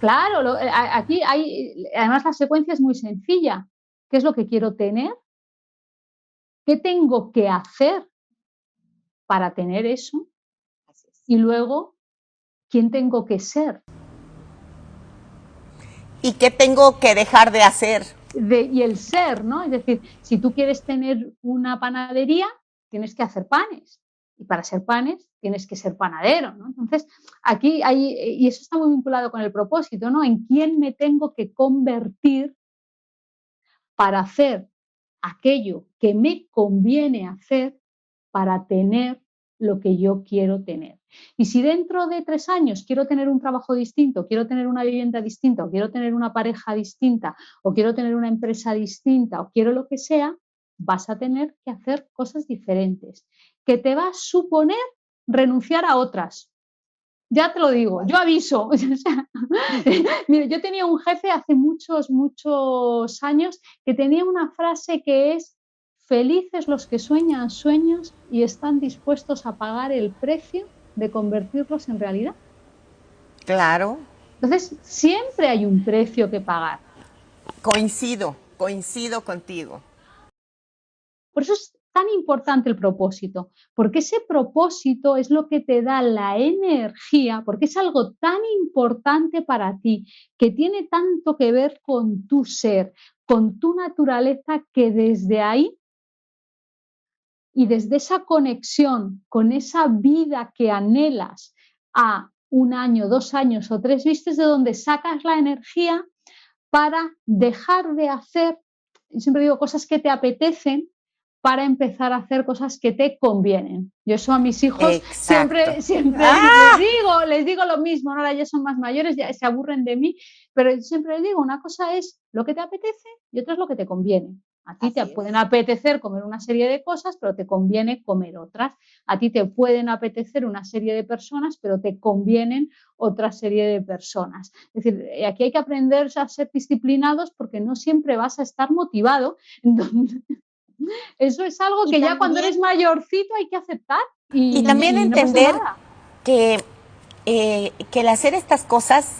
Claro, aquí hay, además la secuencia es muy sencilla. ¿Qué es lo que quiero tener? ¿Qué tengo que hacer para tener eso? Y luego, ¿quién tengo que ser? ¿Y qué tengo que dejar de hacer? Y el ser, ¿no? Es decir, si tú quieres tener una panadería, tienes que hacer panes. Y para ser panes, tienes que ser panadero, ¿no? Entonces, aquí hay, y eso está muy vinculado con el propósito, ¿no? En quién me tengo que convertir para hacer aquello que me conviene hacer para tener lo que yo quiero tener. Y si dentro de 3 años quiero tener un trabajo distinto, quiero tener una vivienda distinta, o quiero tener una pareja distinta, o quiero tener una empresa distinta, o quiero lo que sea, vas a tener que hacer cosas diferentes, que te va a suponer renunciar a otras. Ya te lo digo, yo aviso. Mire, yo tenía un jefe hace muchos, muchos años que tenía una frase que es: felices los que sueñan sueños y están dispuestos a pagar el precio de convertirlos en realidad. Claro, Entonces, siempre hay un precio que pagar. coincido contigo. Por eso es tan importante el propósito, porque ese propósito es lo que te da la energía, porque es algo tan importante para ti, que tiene tanto que ver con tu ser, con tu naturaleza, que desde ahí y desde esa conexión con esa vida que anhelas a 1 año, 2 años o 3, vistes de donde sacas la energía para dejar de hacer, siempre digo, cosas que te apetecen, para empezar a hacer cosas que te convienen. Yo eso a mis hijos Exacto. siempre ¡Ah! les digo lo mismo, ahora ya son más mayores, ya se aburren de mí, pero siempre les digo, una cosa es lo que te apetece y otra es lo que te conviene. A ti te pueden apetecer comer una serie de cosas, pero te conviene comer otras. A ti te pueden apetecer una serie de personas, pero te convienen otra serie de personas. Es decir, aquí hay que aprender a ser disciplinados, porque no siempre vas a estar motivado. Entonces, eso es algo que ya cuando eres mayorcito hay que aceptar, Y también y no pasa entender nada. que el hacer estas cosas,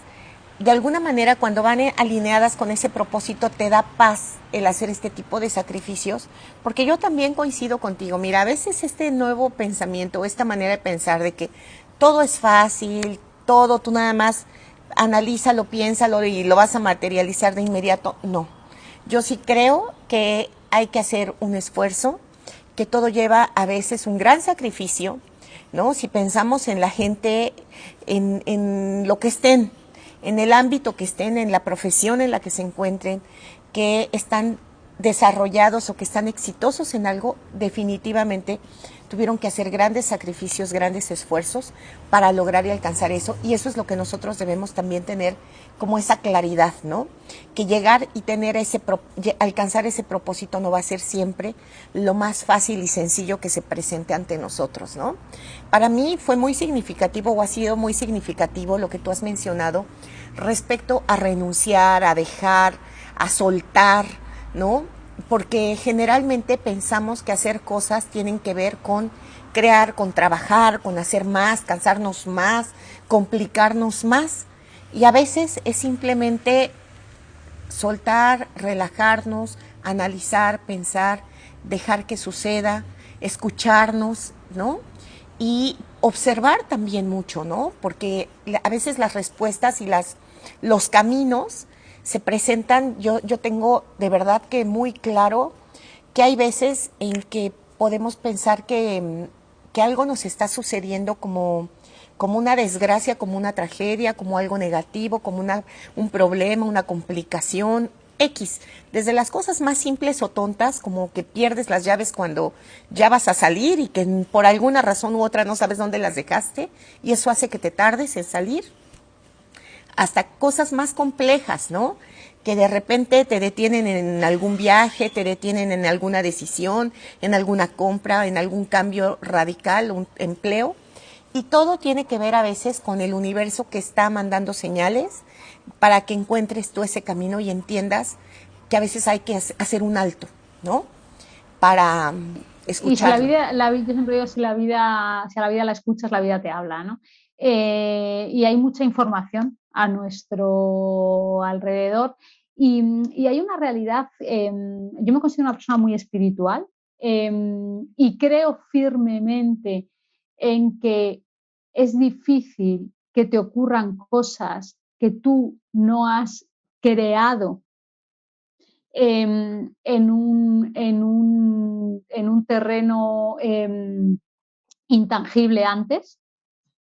de alguna manera, cuando van alineadas con ese propósito, te da paz el hacer este tipo de sacrificios, porque yo también coincido contigo. Mira, a veces este nuevo pensamiento, esta manera de pensar de que todo es fácil, todo, tú nada más analízalo, piénsalo y lo vas a materializar de inmediato, no. Yo sí creo que hay que hacer un esfuerzo, que todo lleva a veces un gran sacrificio, ¿no? Si pensamos en la gente, en lo que estén, en el ámbito que estén, en la profesión en la que se encuentren, que están desarrollados o que están exitosos en algo, definitivamente tuvieron que hacer grandes sacrificios, grandes esfuerzos para lograr y alcanzar eso. Y eso es lo que nosotros debemos también tener como esa claridad, ¿no? Que llegar y tener alcanzar ese propósito no va a ser siempre lo más fácil y sencillo que se presente ante nosotros, ¿no? Para mí fue muy significativo, o ha sido muy significativo, lo que tú has mencionado respecto a renunciar, a dejar, a soltar, ¿no? Porque generalmente pensamos que hacer cosas tienen que ver con crear, con trabajar, con hacer más, cansarnos más, complicarnos más. Y a veces es simplemente soltar, relajarnos, analizar, pensar, dejar que suceda, escucharnos, ¿no? Y observar también mucho, ¿no? Porque a veces las respuestas y los caminos se presentan. Yo tengo de verdad que muy claro que hay veces en que podemos pensar que algo nos está sucediendo como una desgracia, como una tragedia, como algo negativo, como un problema, una complicación X. Desde las cosas más simples o tontas, como que pierdes las llaves cuando ya vas a salir y que por alguna razón u otra no sabes dónde las dejaste y eso hace que te tardes en salir, hasta cosas más complejas, ¿no? Que de repente te detienen en algún viaje, te detienen en alguna decisión, en alguna compra, en algún cambio radical, un empleo. Y todo tiene que ver a veces con el universo que está mandando señales para que encuentres tú ese camino y entiendas que a veces hay que hacer un alto, ¿no? Para Y si la escucharlo. vida, yo siempre digo, si a la vida la escuchas, la vida te habla, ¿no? y hay mucha información a nuestro alrededor y hay una realidad, yo me considero una persona muy espiritual y creo firmemente en que es difícil que te ocurran cosas que tú no has creado en un terreno intangible antes.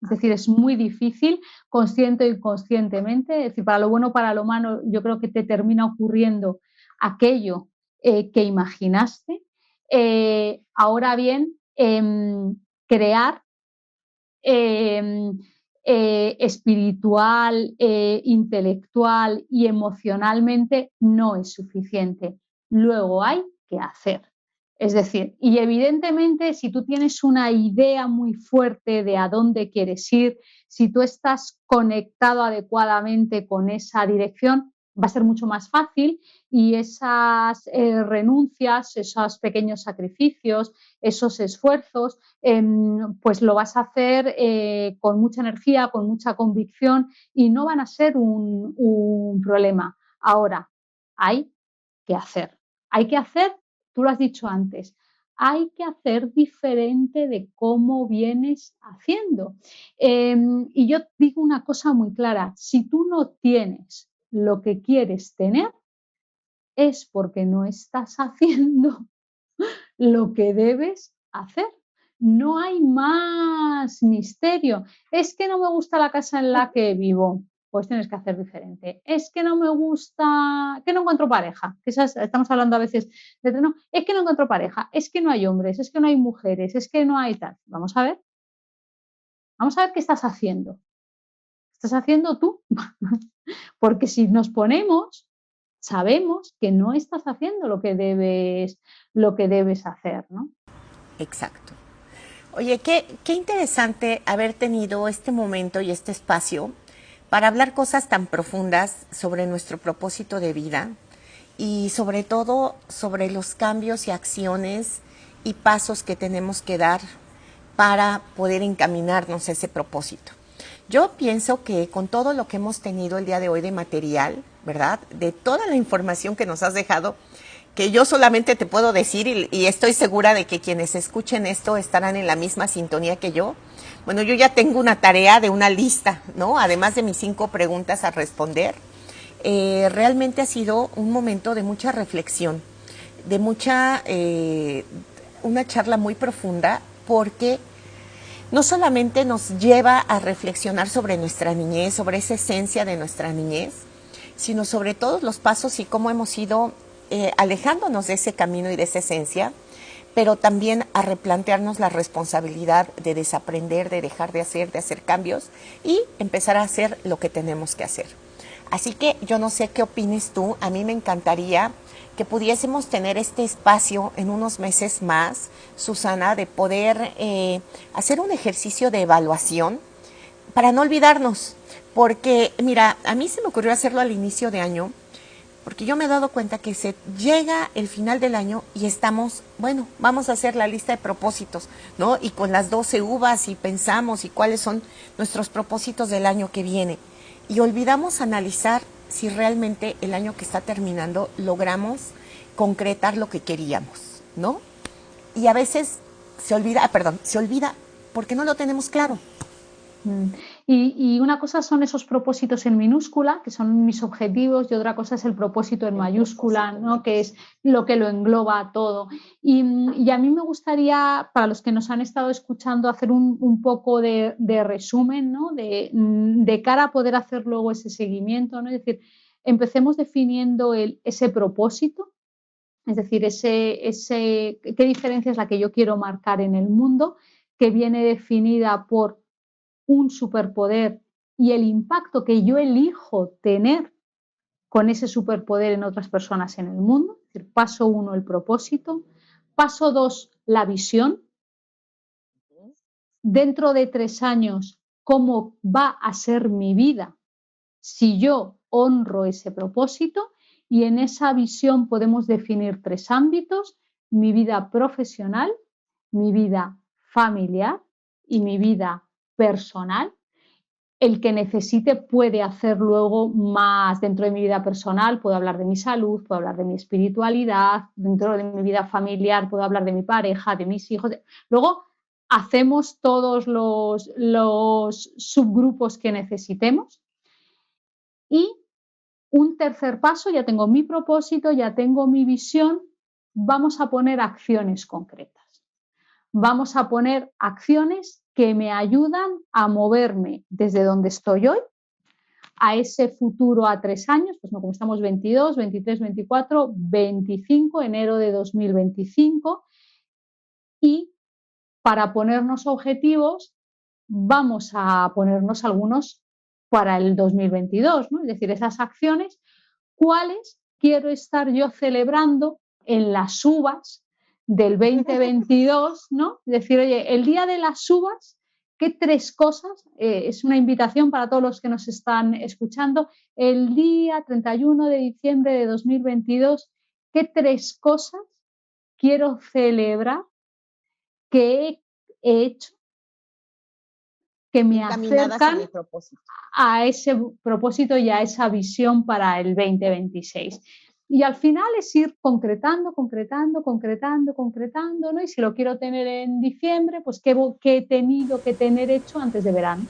Es decir, es muy difícil, consciente o inconscientemente. Es decir, para lo bueno o para lo malo, yo creo que te termina ocurriendo aquello que imaginaste. Ahora bien, crear eh, espiritual, intelectual y emocionalmente no es suficiente. Luego hay que hacer. Es decir, y evidentemente si tú tienes una idea muy fuerte de a dónde quieres ir, si tú estás conectado adecuadamente con esa dirección, va a ser mucho más fácil y esas renuncias, esos pequeños sacrificios, esos esfuerzos, pues lo vas a hacer con mucha energía, con mucha convicción y no van a ser un problema. Ahora, hay que hacer. Hay que hacer, tú lo has dicho antes, hay que hacer diferente de cómo vienes haciendo. Y yo digo una cosa muy clara, si tú no tienes lo que quieres tener, es porque no estás haciendo lo que debes hacer. No hay más misterio. Es que no me gusta la casa en la que vivo. Pues tienes que hacer diferente. Es que no me gusta, que no encuentro pareja. Que estamos hablando a veces de no, es que no encuentro pareja, es que no hay hombres, es que no hay mujeres, es que no hay tal. Vamos a ver qué estás haciendo. ¿Estás haciendo tú? Porque si nos ponemos, sabemos que no estás haciendo lo que debes hacer, ¿no? Exacto. Oye, qué interesante haber tenido este momento y este espacio para hablar cosas tan profundas sobre nuestro propósito de vida y sobre todo sobre los cambios y acciones y pasos que tenemos que dar para poder encaminarnos a ese propósito. Yo pienso que con todo lo que hemos tenido el día de hoy de material, ¿verdad? De toda la información que nos has dejado, que yo solamente te puedo decir y estoy segura de que quienes escuchen esto estarán en la misma sintonía que yo. Bueno, yo ya tengo una tarea de una lista, ¿no? Además de mis 5 preguntas a responder. Realmente ha sido un momento de mucha reflexión, de una charla muy profunda, porque no solamente nos lleva a reflexionar sobre nuestra niñez, sobre esa esencia de nuestra niñez, sino sobre todos los pasos y cómo hemos ido alejándonos de ese camino y de esa esencia, pero también a replantearnos la responsabilidad de desaprender, de dejar de hacer cambios y empezar a hacer lo que tenemos que hacer. Así que yo no sé qué opines tú, a mí me encantaría que pudiésemos tener este espacio en unos meses más, Susana, de poder hacer un ejercicio de evaluación para no olvidarnos, porque mira, a mí se me ocurrió hacerlo al inicio de año, porque yo me he dado cuenta que se llega el final del año y estamos, bueno, vamos a hacer la lista de propósitos, ¿no? Y con las 12 uvas y pensamos y cuáles son nuestros propósitos del año que viene. Y olvidamos analizar si realmente el año que está terminando logramos concretar lo que queríamos, ¿no? Y a veces se olvida porque no lo tenemos claro. Y una cosa son esos propósitos en minúscula, que son mis objetivos, y otra cosa es el propósito en mayúscula, ¿no? Que es lo que lo engloba todo. Y a mí me gustaría, para los que nos han estado escuchando, hacer un poco de resumen, ¿no? De cara a poder hacer luego ese seguimiento, ¿no? Es decir, empecemos definiendo ese propósito, es decir, qué diferencia es la que yo quiero marcar en el mundo, que viene definida por un superpoder y el impacto que yo elijo tener con ese superpoder en otras personas en el mundo. Es decir, paso 1, el propósito. Paso 2, la visión. Dentro de 3 años, ¿cómo va a ser mi vida si yo honro ese propósito? Y en esa visión podemos definir 3 ámbitos: mi vida profesional, mi vida familiar y mi vida personal. el que necesite puede hacer luego más dentro de mi vida personal. Puedo hablar de mi salud, puedo hablar de mi espiritualidad, dentro de mi vida familiar puedo hablar de mi pareja, de mis hijos. Luego hacemos todos los subgrupos que necesitemos. Y un tercer paso, ya tengo mi propósito, ya tengo mi visión, vamos a poner acciones concretas. Vamos a poner acciones que me ayudan a moverme desde donde estoy hoy a ese futuro a 3 años, pues no, como estamos 22, 23, 24, 25, enero de 2025, y para ponernos objetivos vamos a ponernos algunos para el 2022, ¿no? Es decir, esas acciones, ¿cuáles quiero estar yo celebrando en las uvas del 2022, ¿no? Es decir, oye, el día de las uvas, ¿qué 3 cosas? Es una invitación para todos los que nos están escuchando. El día 31 de diciembre de 2022, ¿qué 3 cosas quiero celebrar que he hecho que me acercan a ese propósito y a esa visión para el 2026? Y al final es ir concretando, ¿no? Y si lo quiero tener en diciembre, pues ¿qué he tenido que tener hecho antes de verano?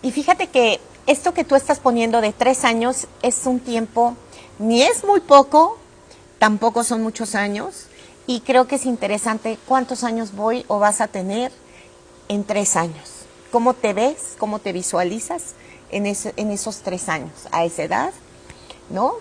Y fíjate que esto que tú estás poniendo de 3 años es un tiempo, ni es muy poco, tampoco son muchos años, y creo que es interesante cuántos años voy o vas a tener en 3 años. ¿Cómo te ves? ¿Cómo te visualizas en esos 3 años? A esa edad, ¿no?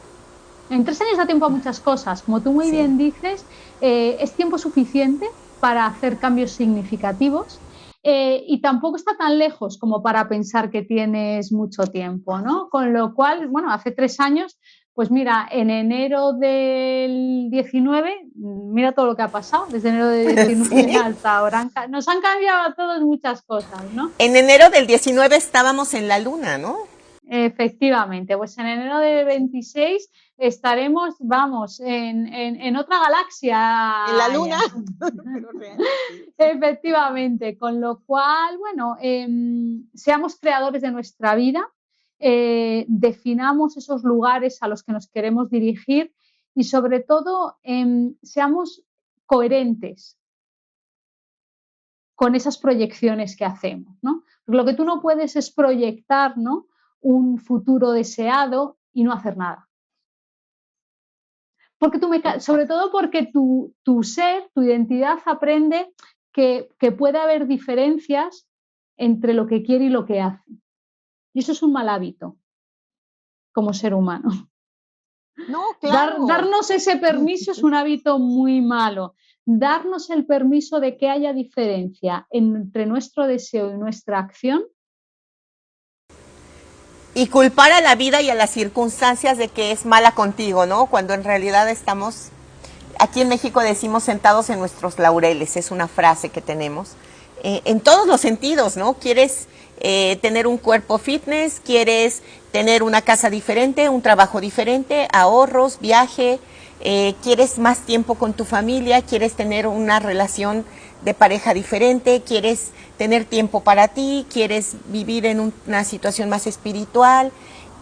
En 3 años da tiempo a muchas cosas. Como tú muy bien dices, es tiempo suficiente para hacer cambios significativos. Y tampoco está tan lejos como para pensar que tienes mucho tiempo, ¿no? Con lo cual, bueno, hace 3 años, pues mira, en enero del 19, mira todo lo que ha pasado, desde enero del 19 hasta ahora. Nos han cambiado a todos muchas cosas, ¿no? En enero del 19 estábamos en la luna, ¿no? Efectivamente, pues en enero del 26 estaremos, vamos, en otra galaxia. En la luna. Efectivamente, con lo cual, bueno, seamos creadores de nuestra vida, definamos esos lugares a los que nos queremos dirigir y sobre todo seamos coherentes con esas proyecciones que hacemos, ¿no? Porque lo que tú no puedes es proyectar, ¿no?, un futuro deseado y no hacer nada. Porque sobre todo porque tu ser, tu identidad aprende que puede haber diferencias entre lo que quiere y lo que hace. Y eso es un mal hábito como ser humano. No, claro. Darnos ese permiso es un hábito muy malo. Darnos el permiso de que haya diferencia entre nuestro deseo y nuestra acción. Y culpar a la vida y a las circunstancias de que es mala contigo, ¿no? Cuando en realidad estamos, aquí en México decimos sentados en nuestros laureles, es una frase que tenemos, en todos los sentidos, ¿no? Quieres tener un cuerpo fitness, quieres tener una casa diferente, un trabajo diferente, ahorros, viaje, quieres más tiempo con tu familia, quieres tener una relación de pareja diferente, quieres tener tiempo para ti, quieres vivir en una situación más espiritual,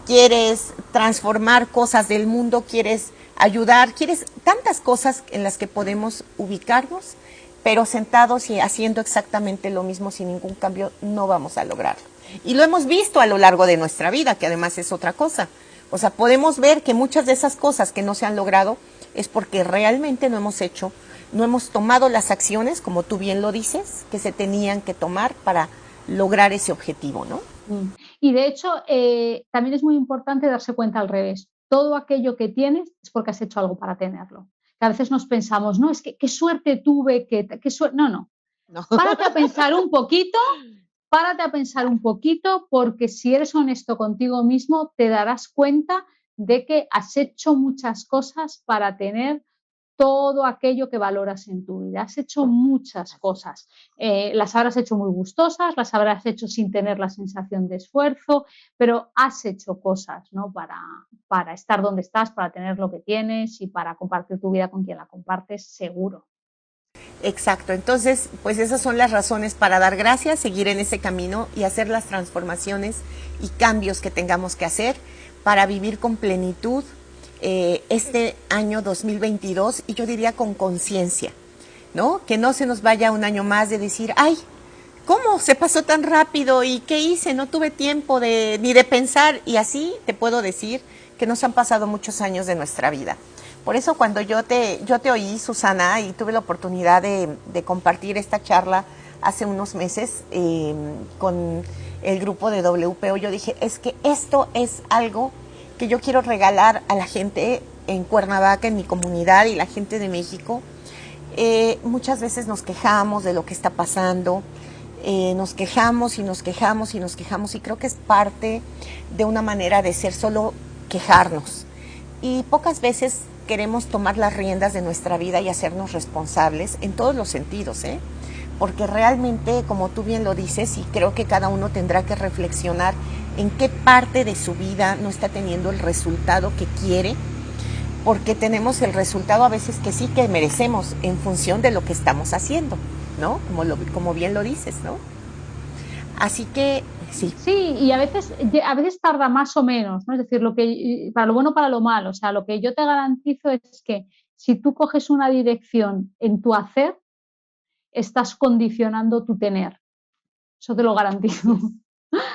quieres transformar cosas del mundo, quieres ayudar, quieres tantas cosas en las que podemos ubicarnos, pero sentados y haciendo exactamente lo mismo sin ningún cambio no vamos a lograrlo. Y lo hemos visto a lo largo de nuestra vida, que además es otra cosa. O sea, podemos ver que muchas de esas cosas que no se han logrado es porque realmente no hemos tomado las acciones, como tú bien lo dices, que se tenían que tomar para lograr ese objetivo, ¿no? Y de hecho, también es muy importante darse cuenta al revés. Todo aquello que tienes es porque has hecho algo para tenerlo. Que a veces nos pensamos, no, es que qué suerte tuve, qué suerte. No. Párate a pensar un poquito, porque si eres honesto contigo mismo, te darás cuenta de que has hecho muchas cosas para tener todo aquello que valoras en tu vida. Has hecho muchas cosas. Las habrás hecho muy gustosas, las habrás hecho sin tener la sensación de esfuerzo, pero has hecho cosas, ¿no?, para estar donde estás, para tener lo que tienes y para compartir tu vida con quien la compartes, seguro. Exacto, entonces pues esas son las razones para dar gracias, seguir en ese camino y hacer las transformaciones y cambios que tengamos que hacer para vivir con plenitud este año 2022 y yo diría con conciencia, ¿no? Que no se nos vaya un año más de decir, ay, ¿cómo se pasó tan rápido? ¿Y qué hice? No tuve tiempo ni de pensar. Y así te puedo decir que nos han pasado muchos años de nuestra vida. Por eso cuando yo te oí, Susana, y tuve la oportunidad de compartir esta charla hace unos meses con el grupo de WPO, yo dije, es que esto es algo que yo quiero regalar a la gente en Cuernavaca, en mi comunidad y la gente de México. Muchas veces nos quejamos de lo que está pasando, nos quejamos y nos quejamos y nos quejamos y creo que es parte de una manera de ser solo quejarnos. Y pocas veces queremos tomar las riendas de nuestra vida y hacernos responsables en todos los sentidos, porque realmente, como tú bien lo dices, y creo que cada uno tendrá que reflexionar en qué parte de su vida no está teniendo el resultado que quiere, porque tenemos el resultado a veces que sí que merecemos en función de lo que estamos haciendo, ¿no? Como bien lo dices, ¿no? Así que sí. Sí, y a veces tarda más o menos, ¿no? Es decir, para lo bueno, para lo malo. O sea, lo que yo te garantizo es que si tú coges una dirección en tu hacer, estás condicionando tu tener. Eso te lo garantizo.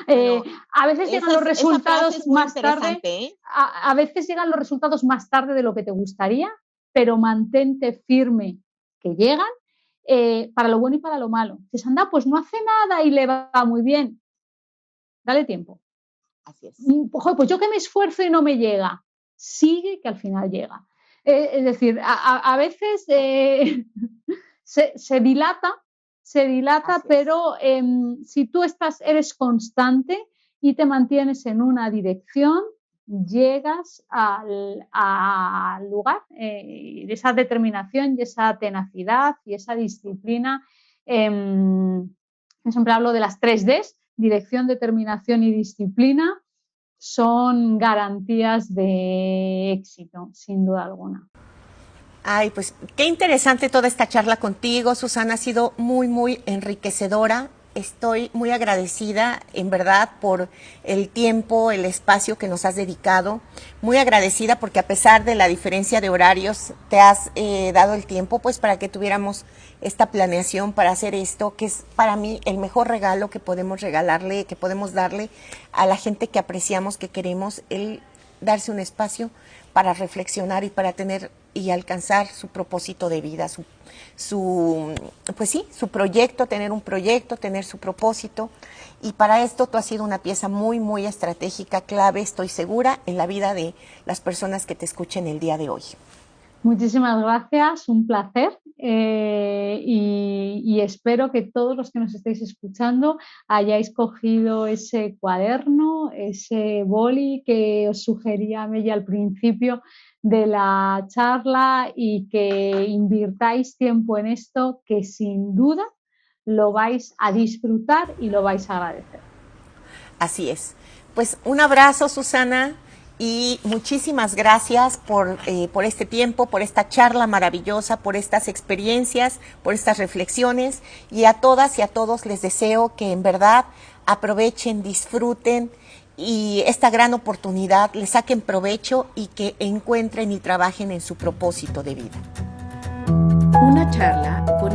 Bueno, a veces llegan los resultados más tarde. A veces llegan los resultados más tarde de lo que te gustaría, pero mantente firme que llegan. Para lo bueno y para lo malo. Si anda, pues no hace nada y le va muy bien. Dale tiempo. Así es. Ojo, pues yo que me esfuerzo y no me llega. Sigue que al final llega. Es decir, a veces se dilata, pero si tú eres constante y te mantienes en una dirección, llegas al lugar de esa determinación y esa tenacidad y esa disciplina. Yo siempre hablo de las 3Ds, dirección, determinación y disciplina, son garantías de éxito, sin duda alguna. Ay, pues qué interesante toda esta charla contigo, Susana, ha sido muy, muy enriquecedora. Estoy muy agradecida, en verdad, por el tiempo, el espacio que nos has dedicado. Muy agradecida porque a pesar de la diferencia de horarios, te has dado el tiempo pues para que tuviéramos esta planeación para hacer esto, que es para mí el mejor regalo que podemos regalarle, que podemos darle a la gente que apreciamos, que queremos, el darse un espacio para reflexionar y para tener y alcanzar su propósito de vida, pues sí, su proyecto, tener un proyecto, tener su propósito. Y para esto tú has sido una pieza muy, muy estratégica, clave, estoy segura, en la vida de las personas que te escuchen el día de hoy. Muchísimas gracias, un placer y espero que todos los que nos estéis escuchando hayáis cogido ese cuaderno, ese boli que os sugería Mella al principio de la charla y que invirtáis tiempo en esto, que sin duda lo vais a disfrutar y lo vais a agradecer. Así es. Pues un abrazo, Susana. Y muchísimas gracias por este tiempo, por esta charla maravillosa, por estas experiencias, por estas reflexiones. Y a todas y a todos les deseo que en verdad aprovechen, disfruten y esta gran oportunidad, le saquen provecho y que encuentren y trabajen en su propósito de vida. Una charla con